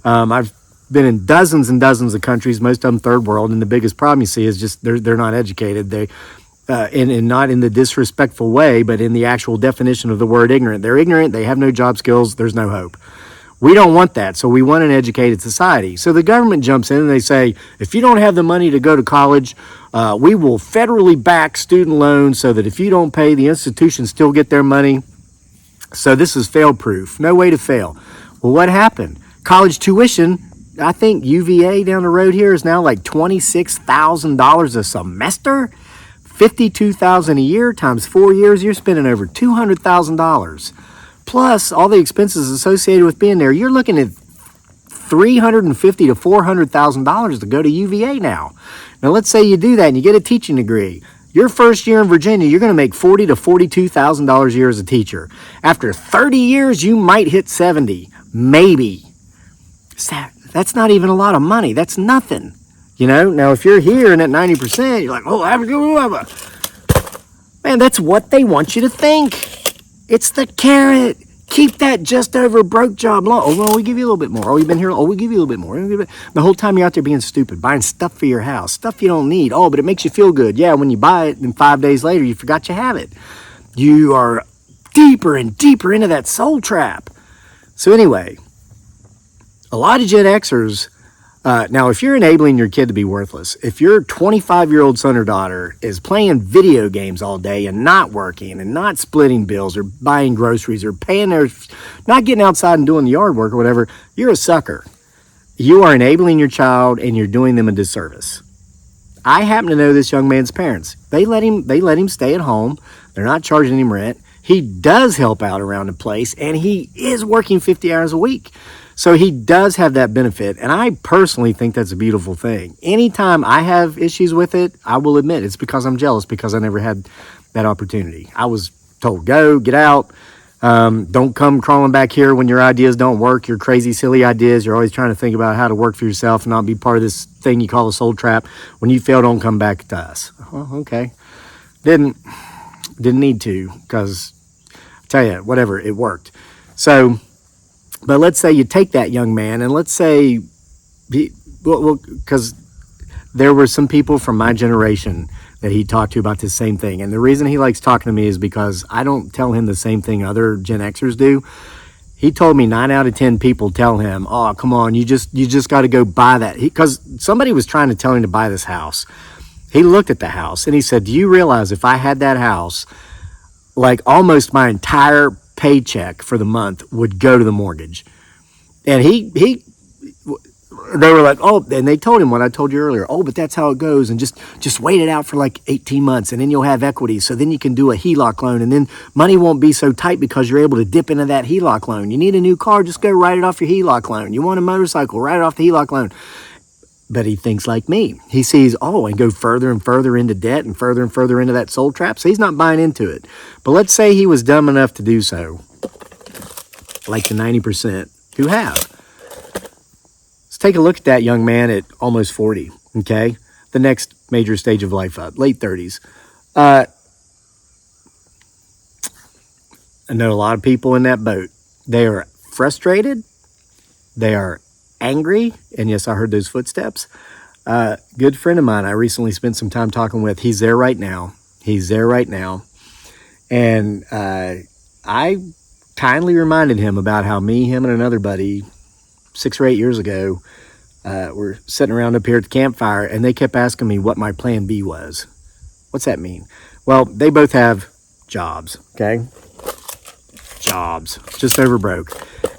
I've been in dozens and dozens of countries, most of them third world, and the biggest problem you see is just they're not educated. They and not in the disrespectful way, but in the actual definition of the word ignorant. They're ignorant, they have no job skills, there's no hope. We don't want that, so we want an educated society. So the government jumps in and they say, if you don't have the money to go to college, we will federally back student loans so that if you don't pay, the institutions still get their money. So this is fail-proof, no way to fail. Well, what happened? College tuition, I think UVA down the road here is now like $26,000 a semester. $52,000 a year times 4 years, you're spending over $200,000. Plus all the expenses associated with being there. You're looking at $350,000 to $400,000 to go to UVA now. Now let's say you do that and you get a teaching degree. Your first year in Virginia, you're going to make $40,000 to $42,000 a year as a teacher. After 30 years, you might hit 70, maybe. That's not even a lot of money. That's nothing. You know, now if you're here and at 90%, you're like, oh, man, that's what they want you to think. It's the carrot. Keep that just over broke job long. Oh, well, we give you a little bit more. Oh, you've been here. Oh, we give you a little bit more. The whole time you're out there being stupid, buying stuff for your house, stuff you don't need. Oh, but it makes you feel good. Yeah, when you buy it, and 5 days later, you forgot you have it. You are deeper and deeper into that soul trap. So anyway, a lot of Gen Xers. Now, if you're enabling your kid to be worthless, if your 25-year-old son or daughter is playing video games all day and not working and not splitting bills or buying groceries or paying their, not getting outside and doing the yard work or whatever, you're a sucker. You are enabling your child and you're doing them a disservice. I happen to know this young man's parents. They let him stay at home. They're not charging him rent. He does help out around the place and he is working 50 hours a week. So he does have that benefit, and I personally think that's a beautiful thing. Anytime I have issues with it, I will admit it's because I'm jealous because I never had that opportunity. I was told, go, get out, don't come crawling back here when your ideas don't work, your crazy, silly ideas. You're always trying to think about how to work for yourself and not be part of this thing you call a soul trap. When you fail, don't come back to us. Well, okay. Didn't need to because, I tell you, whatever, it worked. So... But let's say you take that young man and let's say, because there were some people from my generation that he talked to about this same thing. And the reason he likes talking to me is because I don't tell him the same thing other Gen Xers do. He told me 9 out of 10 people tell him, oh, come on, you just got to go buy that. Because somebody was trying to tell him to buy this house. He looked at the house and he said, do you realize if I had that house, like almost my entire paycheck for the month would go to the mortgage? And they were like, oh, and they told him what I told you earlier. Oh, but that's how it goes. And just wait it out for like 18 months and then you'll have equity. So then you can do a HELOC loan and then money won't be so tight because you're able to dip into that HELOC loan. You need a new car, just go write it off your HELOC loan. You want a motorcycle, write it off the HELOC loan. But he thinks like me. He sees, oh, and go further and further into debt and further into that soul trap. So he's not buying into it. But let's say he was dumb enough to do so, like the 90% who have. Let's take a look at that young man at almost 40, okay? The next major stage of life up, late 30s. I know a lot of people in that boat. They are frustrated. They are angry, and yes, I heard those footsteps. Good friend of mine I recently spent some time talking with. He's there right now. And I kindly reminded him about how him and another buddy 6 or 8 years ago were sitting around up here at the campfire, and they kept asking me what my plan B was. What's that mean? Well, they both have jobs, okay? Jobs, just over broke.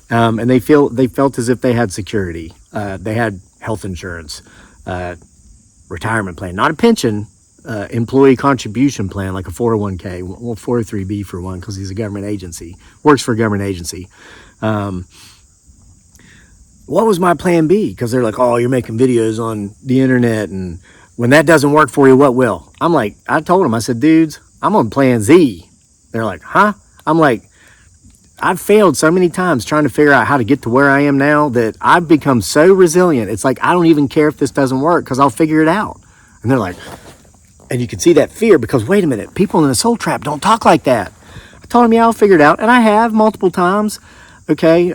And they felt as if they had security. They had health insurance, retirement plan, not a pension, employee contribution plan like a 401k, well, 403b for one, because he's a government agency, works for a government agency. What was my plan B? Because they're like, oh, you're making videos on the internet, and when that doesn't work for you, what will? I'm like, I told them, I said, dudes, I'm on plan Z. They're like, huh? I'm like, I've failed so many times trying to figure out how to get to where I am now that I've become so resilient. It's like, I don't even care if this doesn't work because I'll figure it out. And they're like, and you can see that fear because, wait a minute, people in the soul trap don't talk like that. I told them, yeah, I'll figure it out. And I have multiple times. Okay.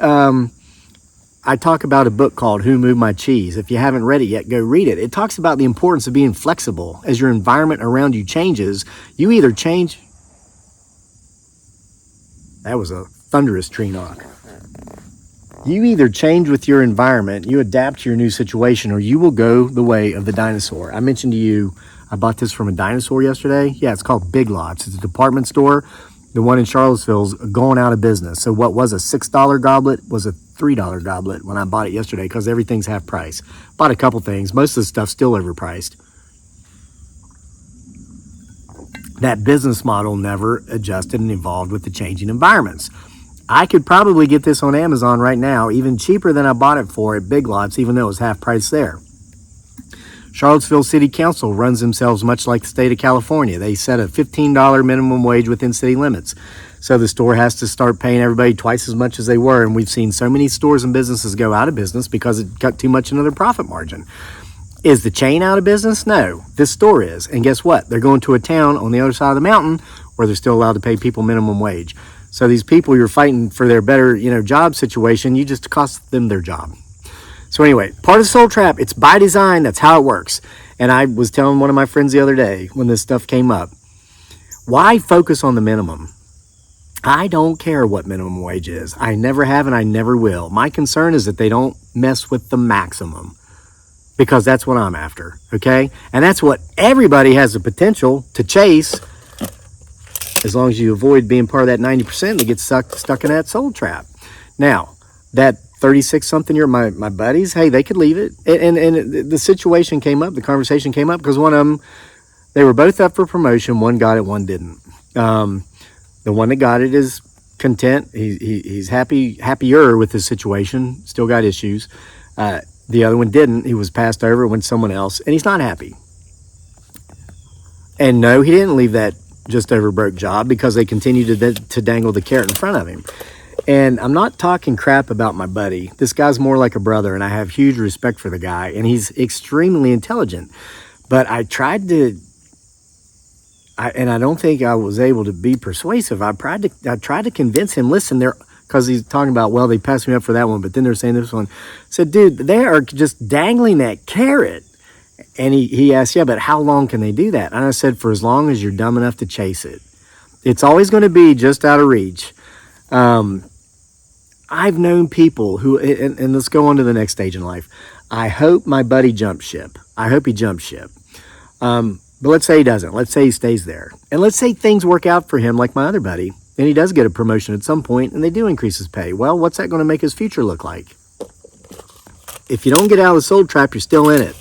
I talk about a book called Who Moved My Cheese. If you haven't read it yet, go read it. It talks about the importance of being flexible. As your environment around you changes, you either change. That was a thunderous tree knock. You either change with your environment, you adapt to your new situation, or you will go the way of the dinosaur. I mentioned to you, I bought this from a dinosaur yesterday. Yeah, it's called Big Lots. It's a department store. The one in Charlottesville's going out of business. So what was a $6 goblet was a $3 goblet when I bought it yesterday, because everything's half price. Bought a couple things. Most of the stuff's still overpriced. That business model never adjusted and evolved with the changing environments. I could probably get this on Amazon right now, even cheaper than I bought it for at Big Lots, even though it was half price there. Charlottesville City Council runs themselves much like the state of California. They set a $15 minimum wage within city limits. So the store has to start paying everybody twice as much as they were. And we've seen so many stores and businesses go out of business because it cut too much into their profit margin. Is the chain out of business? No, this store is. And guess what? They're going to a town on the other side of the mountain where they're still allowed to pay people minimum wage. So these people you're fighting for their better, job situation, you just cost them their job. So anyway, part of the soul trap, it's by design. That's how it works. And I was telling one of my friends the other day when this stuff came up, why focus on the minimum? I don't care what minimum wage is. I never have and I never will. My concern is that they don't mess with the maximum, because that's what I'm after, okay? And that's what everybody has the potential to chase, as long as you avoid being part of that 90% that gets stuck in that soul trap. Now, that 36-something-year, my buddies, hey, they could leave it. And the situation came up, the conversation came up, because one of them, they were both up for promotion. One got it, one didn't. The one that got it is content. He's happier with his situation, still got issues. The other one didn't. He was passed over, went to someone else, and he's not happy. And no, he didn't leave that just over broke job because they continued to dangle the carrot in front of him. And I'm not talking crap about my buddy. This guy's more like a brother, and I have huge respect for the guy, and he's extremely intelligent. But I tried to, and I don't think I was able to be persuasive. I tried to convince him, listen, because he's talking about, well, they passed me up for that one, but then they're saying this one. I said, dude, they are just dangling that carrot. And he asked, yeah, but how long can they do that? And I said, for as long as you're dumb enough to chase it. It's always going to be just out of reach. I've known people who, and let's go on to the next stage in life. I hope my buddy jumps ship. I hope he jumps ship. But let's say he doesn't. Let's say he stays there. And let's say things work out for him like my other buddy, and he does get a promotion at some point, and they do increase his pay. Well, what's that going to make his future look like? If you don't get out of the soul trap, you're still in it.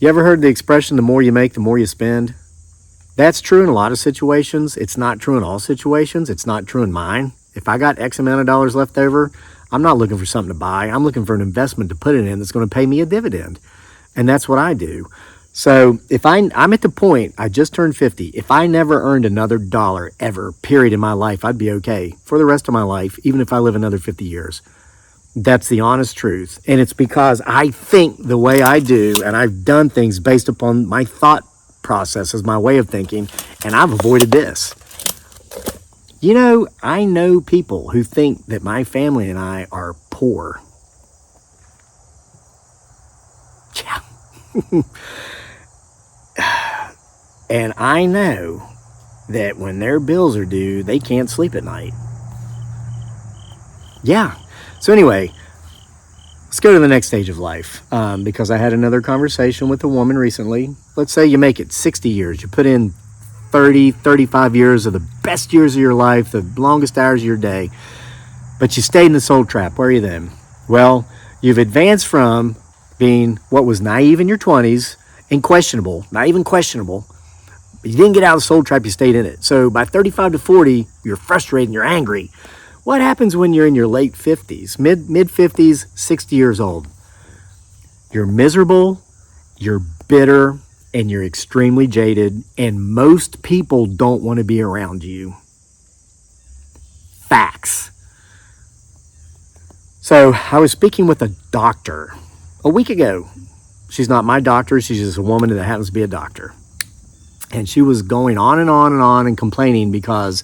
You ever heard the expression, the more you make, the more you spend? That's true in a lot of situations. It's not true in all situations. It's not true in mine. If I got X amount of dollars left over, I'm not looking for something to buy. I'm looking for an investment to put it in that's going to pay me a dividend. And that's what I do. So if I'm at the point, I just turned 50. If I never earned another dollar ever, period, in my life, I'd be okay for the rest of my life, even if I live another 50 years. That's the honest truth. And it's because I think the way I do, and I've done things based upon my thought processes, my way of thinking, and I've avoided this. I know people who think that my family and I are poor. Yeah. And I know that when their bills are due, they can't sleep at night. Yeah. So anyway, let's go to the next stage of life, because I had another conversation with a woman recently. Let's say you make it 60 years. You put in 30, 35 years of the best years of your life, the longest hours of your day, but you stayed in the soul trap. Where are you then? Well, you've advanced from being what was naive in your 20s and questionable, not even questionable. You didn't get out of the soul trap, you stayed in it. So by 35 to 40, you're frustrated and you're angry. What happens when you're in your late 50s, mid 50s, 60 years old? You're miserable, you're bitter, and you're extremely jaded, and most people don't want to be around you. Facts. So I was speaking with a doctor a week ago. She's not my doctor, she's just a woman that happens to be a doctor. And she was going on and on and on and complaining because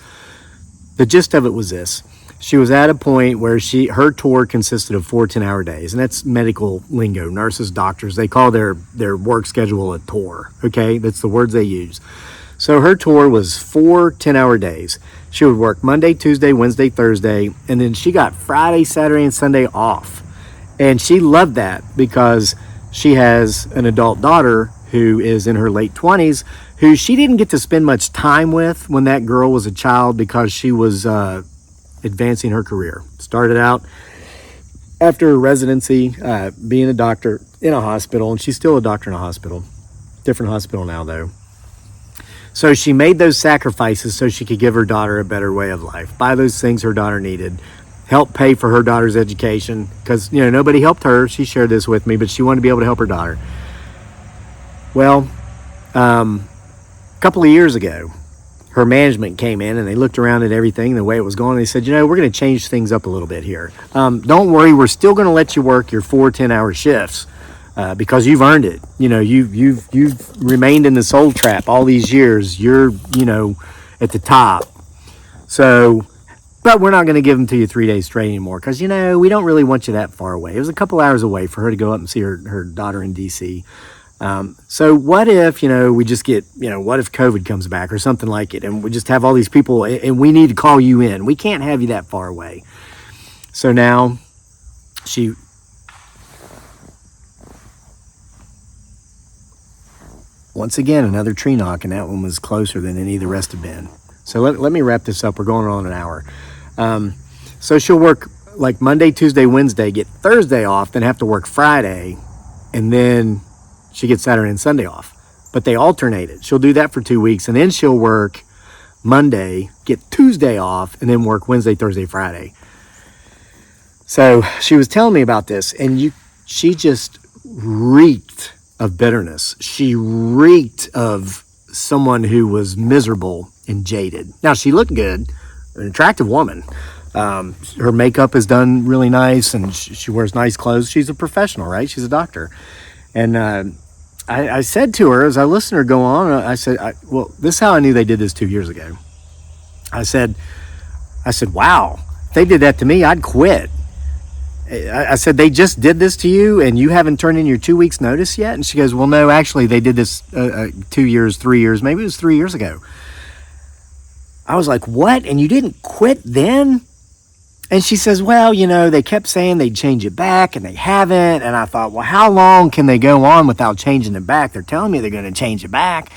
the gist of it was this. She was at a point where her tour consisted of 4 10-hour days, and that's medical lingo. Nurses, doctors, they call their work schedule a tour. Okay, that's the words they use. So her tour was 4 10-hour days. She would work Monday, Tuesday, Wednesday, Thursday, and then she got Friday, Saturday, and Sunday off. And she loved that because she has an adult daughter who is in her late 20s, who she didn't get to spend much time with when that girl was a child because she was advancing her career. Started out after her residency being a doctor in a hospital, and she's still a doctor in a hospital. Different hospital now, though. So she made those sacrifices so she could give her daughter a better way of life, buy those things her daughter needed, help pay for her daughter's education, because nobody helped her. She shared this with me, but she wanted to be able to help her daughter. Well, a couple of years ago, her management came in and they looked around at everything, the way it was going. They said, we're going to change things up a little bit here. Don't worry, we're still going to let you work your 4 10-hour shifts because you've earned it. You've remained in the soul trap all these years. You're, at the top. So, but we're not going to give them to you 3 days straight anymore because, we don't really want you that far away. It was a couple hours away for her to go up and see her daughter in D.C. So what if, we just get, what if COVID comes back or something like it, and we just have all these people and we need to call you in. We can't have you that far away. So now once again, another tree knock, and that one was closer than any of the rest have been. So let me wrap this up. We're going on an hour. So she'll work like Monday, Tuesday, Wednesday, get Thursday off, then have to work Friday, and then she gets Saturday and Sunday off. But they alternate it. She'll do that for 2 weeks, and then she'll work Monday, get Tuesday off, and then work Wednesday, Thursday, Friday. So she was telling me about this, and she just reeked of bitterness. She reeked of someone who was miserable and jaded. Now, she looked good, an attractive woman. Her makeup is done really nice, and she wears nice clothes. She's a professional, right? She's a doctor. And I said to her, as I listened to her go on, I said, well, this is how I knew they did this 2 years ago. I said, wow, if they did that to me, I'd quit. I said, they just did this to you and you haven't turned in your 2 weeks notice yet? And she goes, well, no, actually they did this 2 years, 3 years, maybe it was 3 years ago. I was like, what? And you didn't quit then? And she says, well, they kept saying they'd change it back and they haven't. And I thought, well, how long can they go on without changing it back? They're telling me they're going to change it back.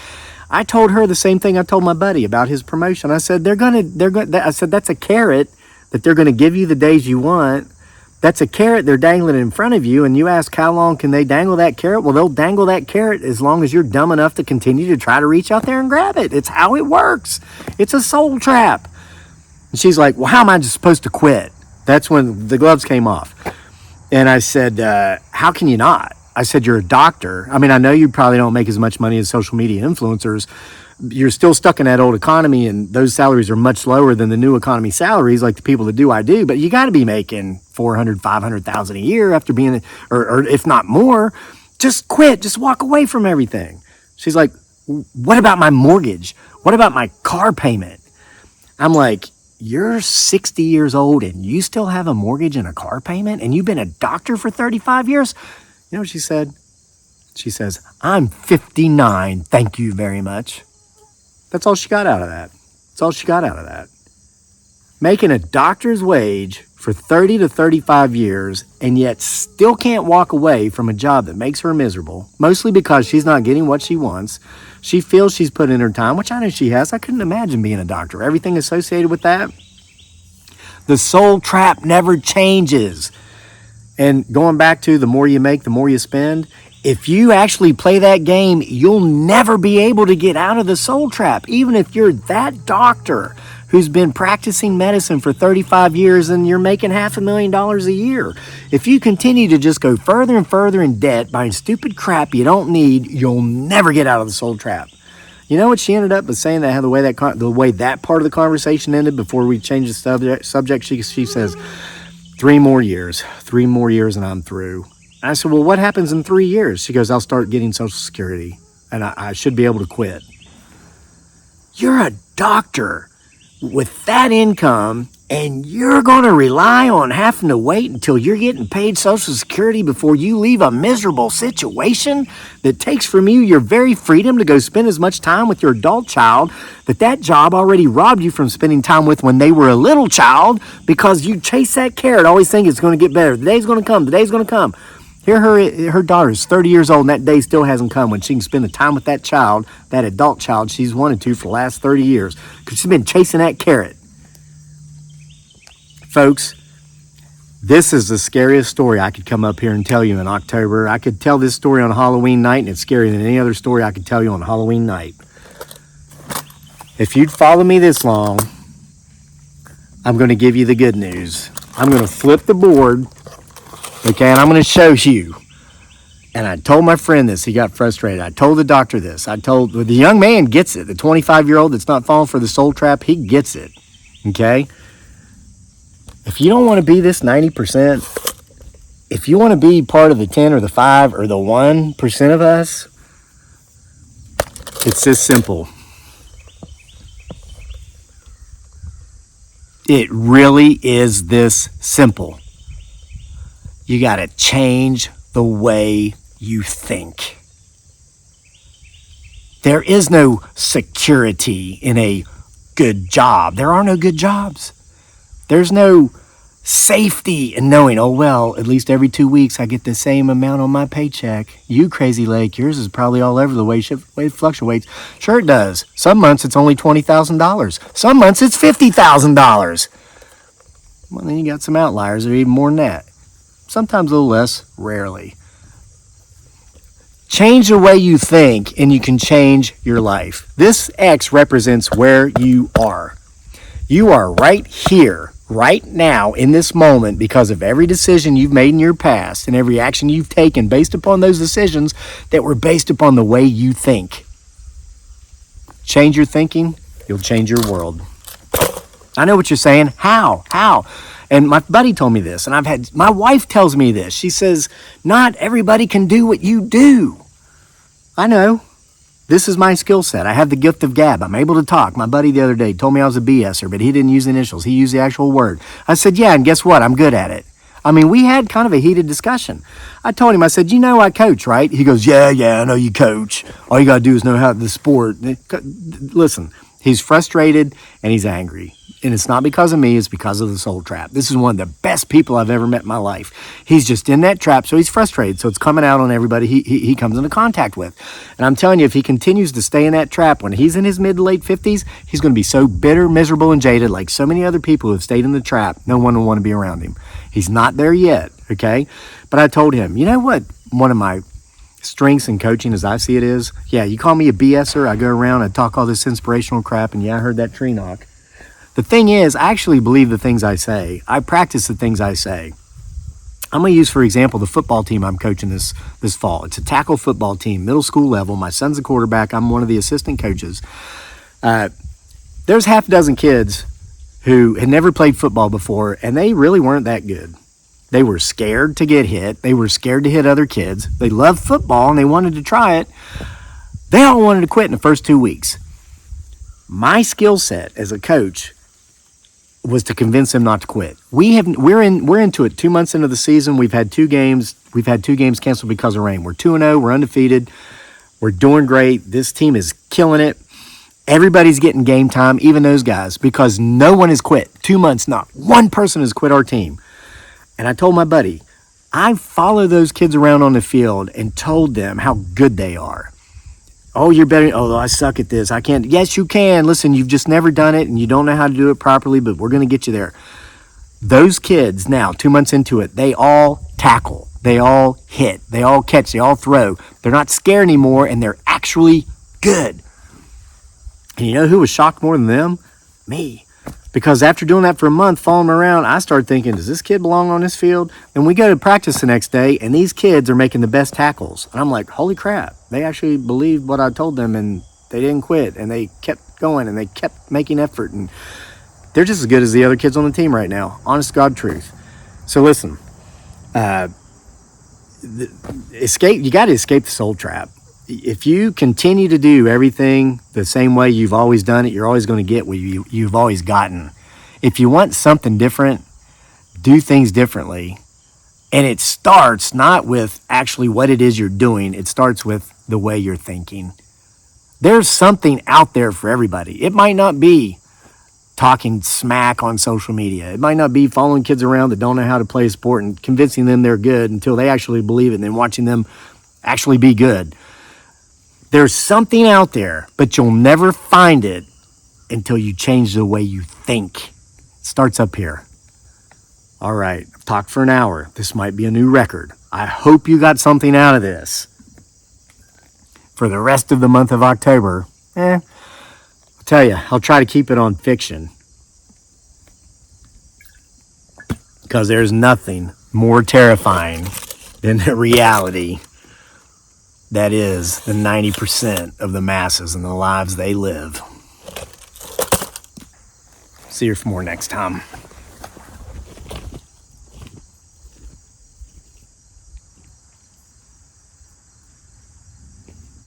I told her the same thing I told my buddy about his promotion. I said, I said, that's a carrot that they're going to give you the days you want. That's a carrot they're dangling in front of you, and you ask how long can they dangle that carrot? Well, they'll dangle that carrot as long as you're dumb enough to continue to try to reach out there and grab it. It's how it works. It's a soul trap. And she's like, well, how am I just supposed to quit? That's when the gloves came off. And I said, how can you not? I said, you're a doctor. I mean, I know you probably don't make as much money as social media influencers. You're still stuck in that old economy, and those salaries are much lower than the new economy salaries, like the people that do I do. But you got to be making $400,000-$500,000 a year after being, or if not more. Just quit. Just walk away from everything. She's like, what about my mortgage? What about my car payment? I'm like, you're 60 years old and you still have a mortgage and a car payment, and you've been a doctor for 35 years? You know what she said? She says, I'm 59. Thank you very much. That's all she got out of that. That's all she got out of that. Making a doctor's wage for 30 to 35 years and yet still can't walk away from a job that makes her miserable, mostly because she's not getting what she wants. She feels she's put in her time, which I know she has. I couldn't imagine being a doctor. Everything associated with that. The soul trap never changes. And going back to the more you make, the more you spend, if you actually play that game, you'll never be able to get out of the soul trap. Even if you're that doctor who's been practicing medicine for 35 years and you're making $500,000 a year. If you continue to just go further and further in debt, buying stupid crap you don't need, you'll never get out of the soul trap. You know what she ended up with saying, that the way that part of the conversation ended before we changed the subject, she says, 3 more years and I'm through. I said, well, what happens in 3 years? She goes, I'll start getting Social Security and I should be able to quit. You're a doctor with that income And you're going to rely on having to wait until you're getting paid Social Security before you leave a miserable situation that takes from you your very freedom to go spend as much time with your adult child that job already robbed you from spending time with when they were a little child, because you chase that carrot, always think it's going to get better. The day's going to come. The day's going to come. Here her daughter's 30 years old, and that day still hasn't come when she can spend the time with that child, that adult child she's wanted to for the last 30 years, because she's been chasing that carrot. Folks, this is the scariest story I could come up here and tell you in October. I could tell this story on Halloween night, and it's scarier than any other story I could tell you on Halloween night. If you'd follow me this long, I'm going to give you the good news. I'm going to flip the board, okay, and I'm going to show you. And I told my friend this. He got frustrated. I told the doctor this. The young man gets it. The 25-year-old that's not falling for the soul trap, he gets it, okay? If you don't want to be this 90%, if you want to be part of the 10 or the 5 or the 1% of us, it's this simple. It really is this simple. You got to change the way you think. There is no security in a good job. There are no good jobs. There's no safety in knowing, oh, well, at least every 2 weeks I get the same amount on my paycheck. You crazy lake, yours is probably all over the way it fluctuates. Sure it does. Some months it's only $20,000. Some months it's $50,000. Well, then you got some outliers that are even more than that. Sometimes a little less, rarely. Change the way you think and you can change your life. This X represents where you are. You are right here, right now, in this moment, because of every decision you've made in your past and every action you've taken based upon those decisions that were based upon the way you think. Change your thinking, you'll change your world. I know what you're saying. How? And my buddy told me this, and my wife tells me this. She says, not everybody can do what you do. I know. This is my skill set. I have the gift of gab. I'm able to talk. My buddy the other day told me I was a BSer, but he didn't use initials. He used the actual word. I said, yeah, and guess what? I'm good at it. I mean, we had kind of a heated discussion. I told him, I said, you know I coach, right? He goes, yeah, I know you coach. All you got to do is know how the sport. Listen, he's frustrated and he's angry. And it's not because of me, it's because of the soul trap. This is one of the best people I've ever met in my life. He's just in that trap, so he's frustrated. So it's coming out on everybody he comes into contact with. And I'm telling you, if he continues to stay in that trap when he's in his mid to late 50s, he's going to be so bitter, miserable, and jaded like so many other people who have stayed in the trap. No one will want to be around him. He's not there yet, okay? But I told him, you know what one of my strengths in coaching as I see it is? Yeah, you call me a BSer, I go around, I talk all this inspirational crap, and yeah, I heard that tree knock. The thing is, I actually believe the things I say. I practice the things I say. I'm going to use, for example, the football team I'm coaching this fall. It's a tackle football team, middle school level. My son's a quarterback. I'm one of the assistant coaches. There's half a dozen kids who had never played football before, and they really weren't that good. They were scared to get hit. They were scared to hit other kids. They loved football, and they wanted to try it. They all wanted to quit in the first 2 weeks. My skill set as a coach was to convince them not to quit. We're into it 2 months into the season. We've had two games canceled because of rain. We're 2-0. We're undefeated. We're doing great. This team is killing it. Everybody's getting game time, even those guys, because no one has quit. 2 months, not one person has quit our team. And I told my buddy, I follow those kids around on the field and told them how good they are. Oh, you're better. Oh, I suck at this. I can't. Yes, you can. Listen, you've just never done it and you don't know how to do it properly, but we're going to get you there. Those kids now, 2 months into it, they all tackle. They all hit. They all catch. They all throw. They're not scared anymore, and they're actually good. And you know who was shocked more than them? Me. Because after doing that for a month, following them around, I started thinking, does this kid belong on this field? And we go to practice the next day, and these kids are making the best tackles. And I'm like, holy crap. They actually believed what I told them, and they didn't quit, and they kept going, and they kept making effort. And they're just as good as the other kids on the team right now. Honest to God truth. So listen, you got to escape the soul trap. If you continue to do everything the same way you've always done it, you're always going to get what you've always gotten. If you want something different, do things differently. And it starts not with actually what it is you're doing. It starts with the way you're thinking. There's something out there for everybody. It might not be talking smack on social media. It might not be following kids around that don't know how to play a sport and convincing them they're good until they actually believe it and then watching them actually be good. There's something out there, but you'll never find it until you change the way you think. It starts up here. All right, I've talked for an hour. This might be a new record. I hope you got something out of this. For the rest of the month of October, I'll tell you, I'll try to keep it on fiction. Because there's nothing more terrifying than the reality that is the 90% of the masses and the lives they live. See you for more next time.